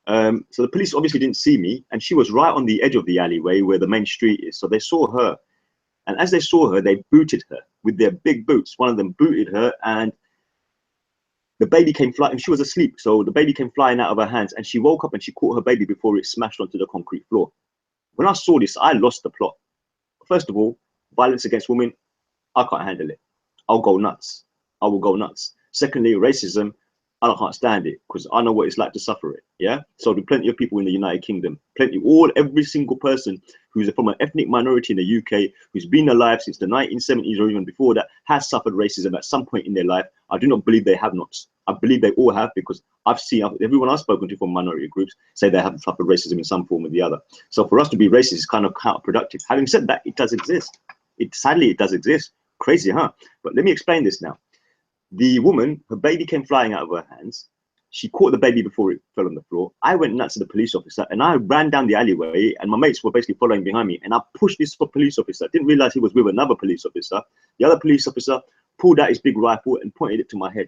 So the police obviously didn't see me and she was right on the edge of the alleyway where the main street is. So they saw her. And as they saw her, they booted her with their big boots. One of them booted her and the baby came flying, and she was asleep. So the baby came flying out of her hands and she woke up and she caught her baby before it smashed onto the concrete floor. When I saw this, I lost the plot. First of all, violence against women, I can't handle it. I'll go nuts. I will go nuts. Secondly, racism, I can't stand it because I know what it's like to suffer it. Yeah. So there are plenty of people in the United Kingdom, every single person who's from an ethnic minority in the UK, who's been alive since the 1970s or even before that, has suffered racism at some point in their life. I do not believe they have not. I believe they all have, because I've seen everyone I've spoken to from minority groups say they have suffered racism in some form or the other. So for us to be racist is kind of counterproductive. Having said that, it does exist. Sadly, it does exist. Crazy, huh? But let me explain this now. The woman, her baby came flying out of her hands. She caught the baby before it fell on the floor. I went nuts to the police officer and I ran down the alleyway and my mates were basically following behind me. And I pushed this police officer. Didn't realize he was with another police officer. The other police officer pulled out his big rifle and pointed it to my head.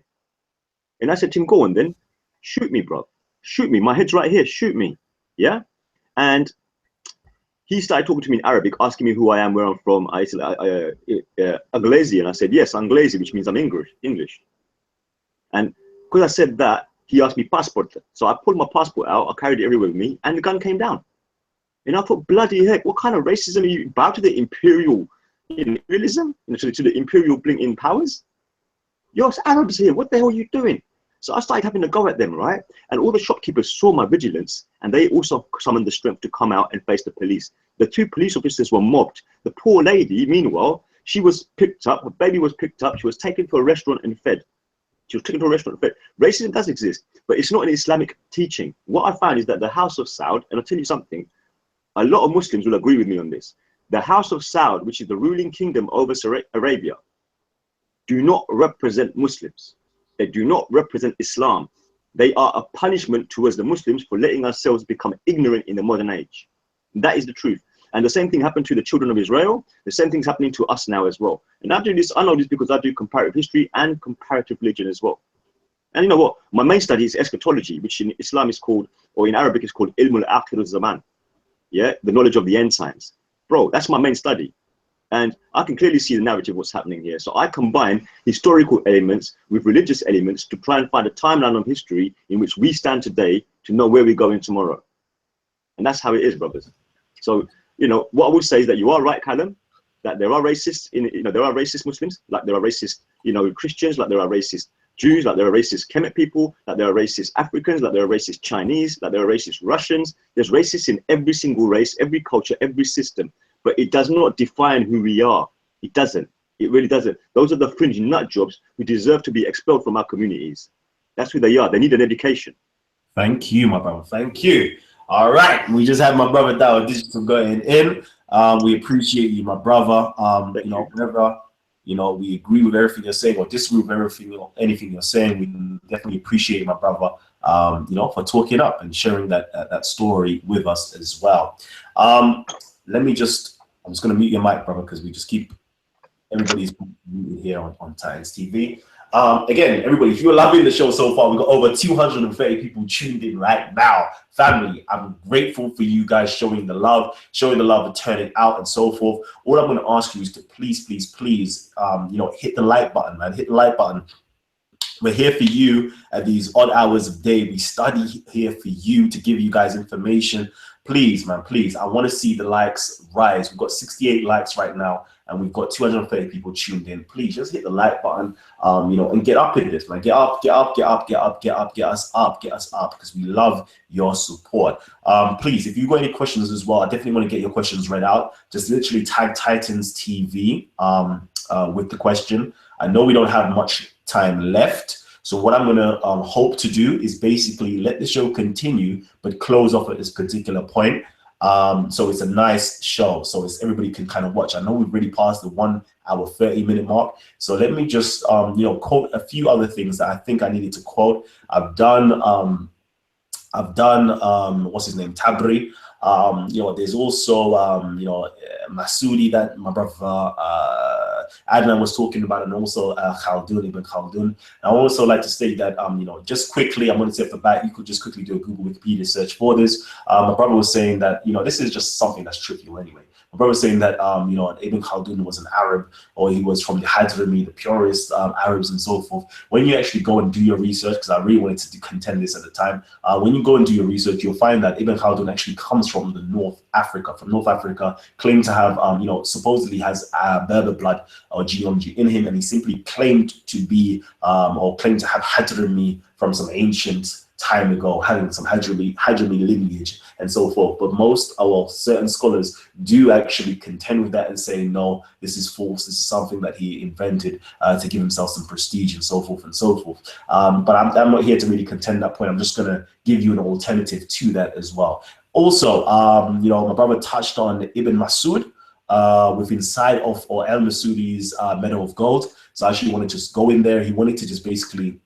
And I said to him, go on then, shoot me, bro. Shoot me. My head's right here. Shoot me. Yeah. And he started talking to me in Arabic, asking me who I am, where I'm from. I said, Anglesi. And I said, yes, Anglesi, which means I'm English. And because I said that, he asked me passport. So I pulled my passport out, I carried it everywhere with me, and the gun came down. And I thought, bloody heck, what kind of racism are you? Bow to the imperialism, to the imperial blinking powers? You're Arabs here, what the hell are you doing? So I started having to go at them, right? And all the shopkeepers saw my vigilance, and they also summoned the strength to come out and face the police. The two police officers were mobbed. The poor lady, meanwhile, she was picked up, her baby was picked up, she was taken to a restaurant and fed. She was taken to a restaurant and fed. Racism does exist, but it's not an Islamic teaching. What I found is that the House of Saud, and I'll tell you something, a lot of Muslims will agree with me on this. The House of Saud, which is the ruling kingdom over Arabia, do not represent Muslims. They do not represent Islam. They are a punishment towards the Muslims for letting ourselves become ignorant in the modern age. That is the truth. And the same thing happened to the children of Israel. The same thing's happening to us now as well. And I'm doing this, I know this because I do comparative history and comparative religion as well. And you know what? My main study is eschatology, which in Islam is called, or in Arabic is called ilm al-akhir al-zaman. Yeah, the knowledge of the end times. Bro, that's my main study. And I can clearly see the narrative, what's happening here. So I combine historical elements with religious elements to try and find a timeline of history in which we stand today to know where we're going tomorrow. And that's how it is, brothers. So, you know, what I would say is that you are right, Kalam, that there are racists there are racist Muslims, like there are racist, Christians, like there are racist Jews, like there are racist Kemet people, like there are racist Africans, like there are racist Chinese, like there are racist Russians. There's racists in every single race, every culture, every system. But it does not define who we are. It doesn't. It really doesn't. Those are the fringe nut jobs who deserve to be expelled from our communities. That's who they are. They need an education. Thank you, my brother. Thank you. All right. We just had my brother Dow Digital going in. We appreciate you, my brother. Whenever we agree with everything you're saying or disagree with anything you're saying, we definitely appreciate my brother, for talking up and sharing that story with us as well. I'm just going to mute your mic, brother, because we just keep everybody's muted here on Titans TV. Again, everybody, if you're loving the show so far, we've got over 230 people tuned in right now. Family, I'm grateful for you guys showing the love and turning out and so forth. All I'm going to ask you is to please, hit the like button, man. Hit the like button. We're here for you at these odd hours of day. We study here for you to give you guys information. Please, man, please. I want to see the likes rise. We've got 68 likes right now, and we've got 230 people tuned in. Please just hit the like button, and get up in this, man. Get us up, because we love your support. Please, if you've got any questions as well, I definitely want to get your questions read out. Just literally tag Titans TV with the question. I know we don't have much time left. So what I'm going to hope to do is basically let the show continue, but close off at this particular point. So it's a nice show. So everybody can kind of watch. I know we've already passed the 1 hour 30-minute mark. So let me just, quote a few other things that I think I needed to quote. I've done what's his name? Tabri. There's also, Masudi that my brother, Adnan was talking about, and also Ibn Khaldun. I also like to state that, just quickly, I'm going to say off the bat, you could just quickly do a Google Wikipedia search for this. My brother was saying that, this is just something that's trivial anyway. My brother was saying that, Ibn Khaldun was an Arab, or he was from the Hadrami, the purest Arabs and so forth. When you actually go and do your research, because I really wanted to contend this at the time, when you go and do your research, you'll find that Ibn Khaldun actually comes from North Africa, claimed to have, supposedly has Berber blood or genealogy in him, and he simply claimed to be, or claimed to have Hadrami from some ancient time ago, having some Hadrami lineage and so forth. But certain scholars do actually contend with that and say, no, this is false. This is something that he invented to give himself some prestige and so forth and so forth. But I'm not here to really contend that point. I'm just going to give you an alternative to that as well. Also, my brother touched on Ibn Masud with inside of El Masudi's Medal of Gold. So I actually wanted to just go in there. He wanted to just basically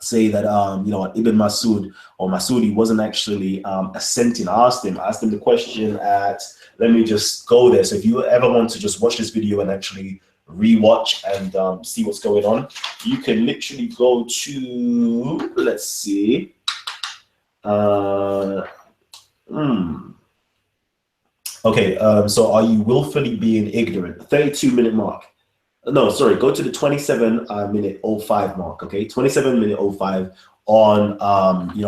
say that Ibn Masud or Masudi wasn't actually assenting. I asked him the question let me just go there. So if you ever want to just watch this video and actually rewatch and see what's going on, you can literally go to, let's see, okay, so are you willfully being ignorant? 32-minute mark. No, sorry, go to the 27-minute 05 mark, okay? 27-minute 05 on,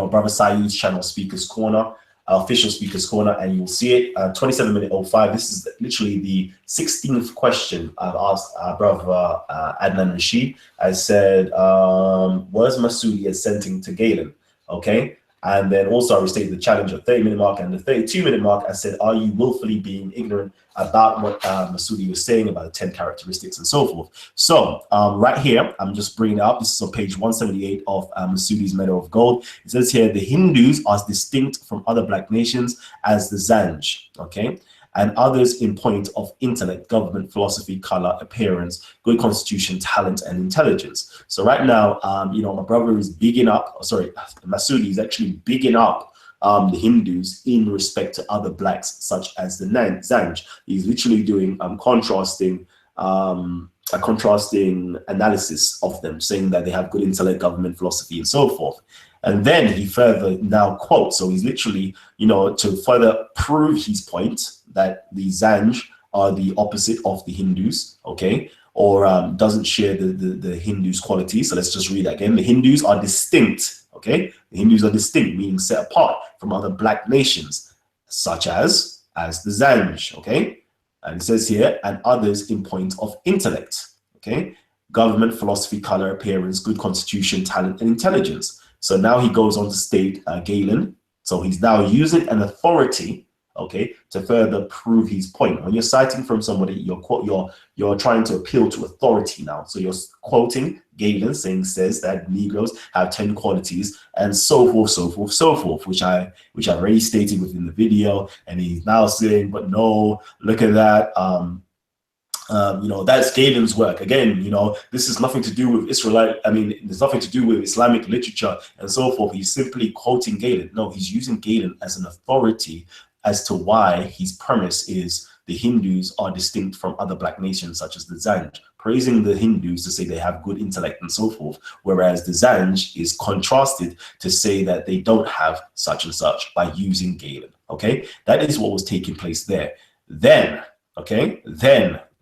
Brother Saeed's channel, Speaker's Corner, official Speaker's Corner, and you'll see it, 27-minute 05. This is literally the 16th question I've asked Brother Adnan Rashid. I said, was Masudi assenting to Galen, okay? And then also I restated the challenge of 30-minute mark, and the 32-minute mark, I said, are you willfully being ignorant about what Masudi was saying about the 10 characteristics and so forth? So right here, I'm just bringing it up. This is on page 178 of Masudi's Medal of Gold. It says here, the Hindus are distinct from other black nations as the Zanj, okay? And others in point of intellect, government, philosophy, color, appearance, good constitution, talent, and intelligence. So right now, my brother is bigging up, Masudi is actually bigging up the Hindus in respect to other blacks, such as the Zanj. He's literally doing a contrasting analysis of them, saying that they have good intellect, government, philosophy, and so forth. And then he further now quotes, so he's literally, you know, to further prove his point that the Zanj are the opposite of the Hindus, okay, or doesn't share the Hindus' qualities. So let's just read that again. The Hindus are distinct, okay? The Hindus are distinct, meaning set apart from other black nations, such as the Zanj, okay? And it says here, and others in point of intellect, okay? Government, philosophy, color, appearance, good constitution, talent, and intelligence. So now he goes on to state Galen. So he's now using an authority, okay, to further prove his point. When you're citing from somebody, you're trying to appeal to authority now. So you're quoting Galen, says that Negroes have 10 qualities, and so forth, so forth, so forth, which I've already stated within the video. And he's now saying, but no, look at that. You know, that's Galen's work. Again, you know, this is nothing to do with there's nothing to do with Islamic literature and so forth. He's simply quoting Galen. No, he's using Galen as an authority as to why his premise is the Hindus are distinct from other black nations such as the Zanj, praising the Hindus to say they have good intellect and so forth, whereas the Zanj is contrasted to say that they don't have such and such by using Galen. Okay, that is what was taking place there. Then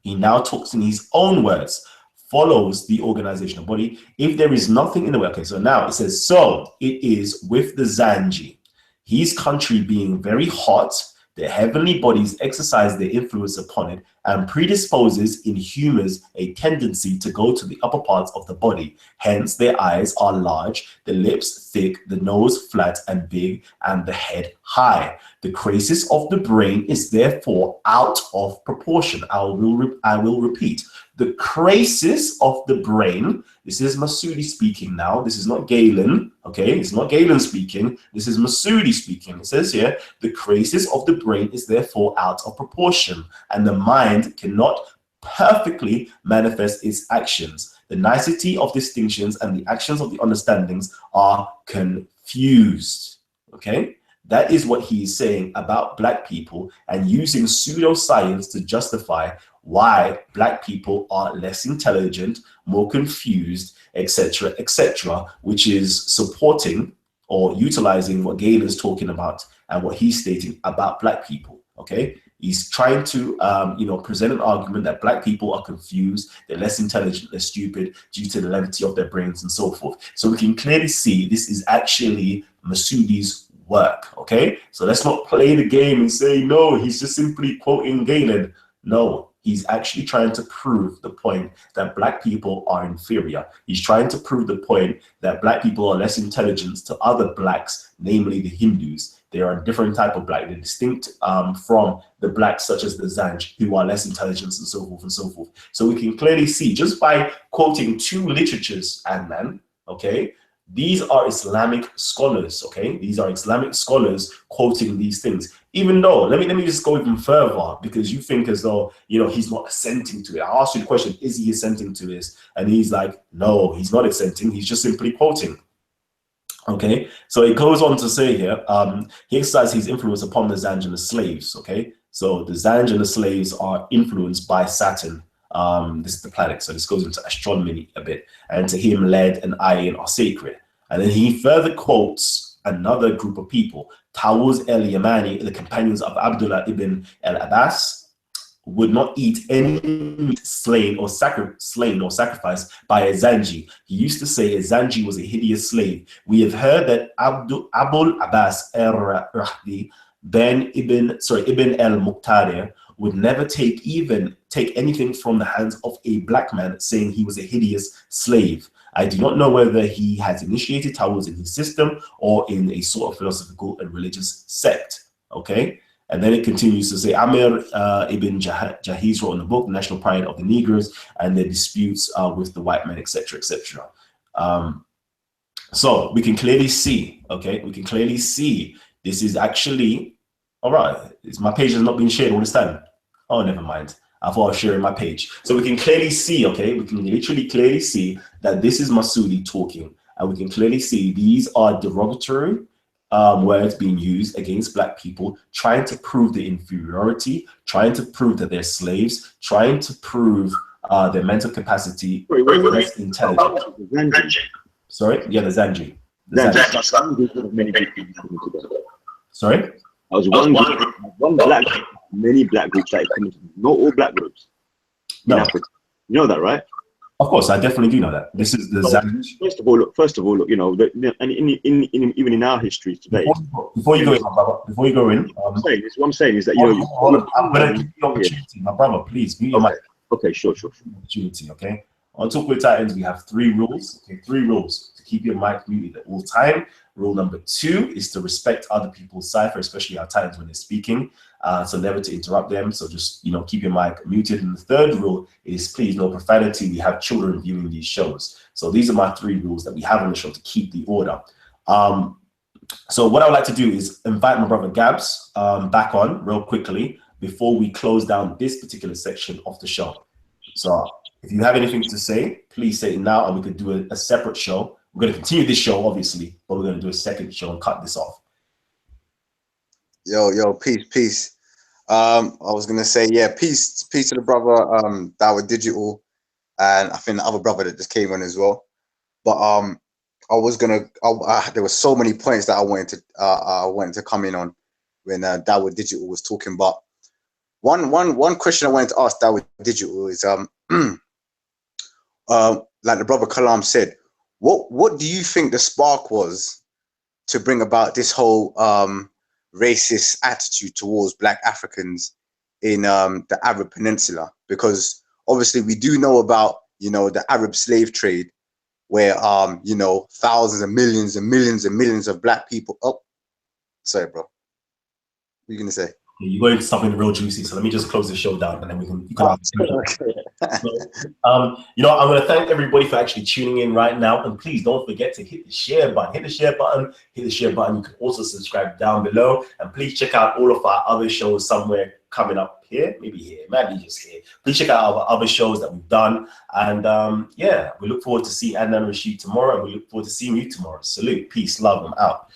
he now talks in his own words, follows the organizational body. If there is nothing in the way, okay, so now it says, so it is with the Zanji, his country being very hot, the heavenly bodies exercise their influence upon it and predisposes in humors a tendency to go to the upper parts of the body. Hence, their eyes are large, the lips thick, the nose flat and big, and the head high. The crisis of the brain is therefore out of proportion. I will repeat. The crisis of the brain, this is Masudi speaking now. This is not Galen, okay? It's not Galen speaking. This is Masudi speaking. It says here, the crisis of the brain is therefore out of proportion, and the mind cannot perfectly manifest its actions. The nicety of distinctions and the actions of the understandings are confused, okay? That is what he is saying about black people and using pseudoscience to justify why black people are less intelligent, more confused, etc., which is supporting or utilizing what Galen is talking about and what he's stating about black people, okay? He's trying to, present an argument that black people are confused, they're less intelligent, they're stupid due to the levity of their brains and so forth. So we can clearly see this is actually Masudi's work, okay? So let's not play the game and say, no, he's just simply quoting Galen. No, he's actually trying to prove the point that black people are inferior. He's trying to prove the point that black people are less intelligent to other blacks, namely the Hindus. They are a different type of black. They're distinct from the blacks such as the Zanj, who are less intelligent and so forth and so forth. So we can clearly see just by quoting two literatures, Adnan, okay, these are Islamic scholars, okay? These are Islamic scholars quoting these things. Even though, let me just go even further, because you think as though, he's not assenting to it. I asked you the question, is he assenting to this? And he's like, no, he's not assenting. He's just simply quoting. Okay, so it goes on to say here, he exercised his influence upon the Zanj and the slaves, okay? So the Zanj and the slaves are influenced by Saturn. This is the planet, so this goes into astronomy a bit. And to him, lead and iron are sacred. And then he further quotes another group of people, Tawuz el-Yamani, the companions of Abdullah ibn al-Abbas, would not eat any meat slain or sacrificed by a Zanji. He used to say a Zanji was a hideous slave. We have heard that Abul Abbas al-Rahdi Ibn al-Muqtadir would never take anything from the hands of a black man, saying he was a hideous slave. I do not know whether he has initiated Tawuz in his system or in a sort of philosophical and religious sect. Okay, and then it continues to say Amir ibn Jahiz wrote in the book National Pride of the Negroes and their disputes with the white men, etc., etc. So we can clearly see, okay, this is actually, all right, my page has not been shared all this time. Oh, never mind. I thought I was sharing my page. So we can clearly see, okay, we can literally clearly see that this is Masudi talking. And we can clearly see these are derogatory words being used against black people, trying to prove their inferiority, trying to prove that they're slaves, trying to prove their mental capacity, less intelligent. Sorry? Yeah, the Zanji. Sorry? I was one black group, many black groups that is coming together. Not all black groups in Africa. You know that, right? Of course, I definitely do know that. This is the Zanji. First of all, look, you know, and even in our history today. Before you go in, my brother, what I'm saying is that, you know, I'm going to give you the opportunity, my brother, please. Okay, sure. Opportunity, okay? On Talk with Titans, we have 3 rules. Okay, 3 rules to keep your mic muted at all time. Rule number 2 is to respect other people's cipher, especially our Titans when they're speaking. So never to interrupt them. So just, you know, keep your mic muted. And the 3rd rule is please no profanity. We have children viewing these shows. So these are my 3 rules that we have on the show to keep the order. So what I would like to do is invite my brother Gabs back on real quickly before we close down this particular section of the show. So if you have anything to say, please say it now, and we could do a separate show. We're going to continue this show, obviously, but we're going to do a second show and cut this off. Yo, peace. I was gonna say, yeah, peace to the brother Dawa Digital, and I think the other brother that just came on as well. But there were so many points that I wanted to come in on when Dawa Digital was talking. But one question I wanted to ask Dawa Digital is like the brother Kalam said, what do you think the spark was to bring about this whole racist attitude towards black Africans in the Arab Peninsula? Because obviously we do know about, you know, the Arab slave trade, where you know, thousands and millions of black people. Oh, sorry, bro. What are you gonna say? You're going to something real juicy, so let me just close the show down, and then you can ask. Okay. So, you know, I'm going to thank everybody for actually tuning in right now, and please don't forget to hit the share button. Hit the share button. You can also subscribe down below, and please check out all of our other shows somewhere coming up here, maybe just here. Please check out our other shows that we've done, and yeah, we look forward to seeing Adnan Rashid tomorrow, and we look forward to seeing you tomorrow. Salute, peace, love, I'm out.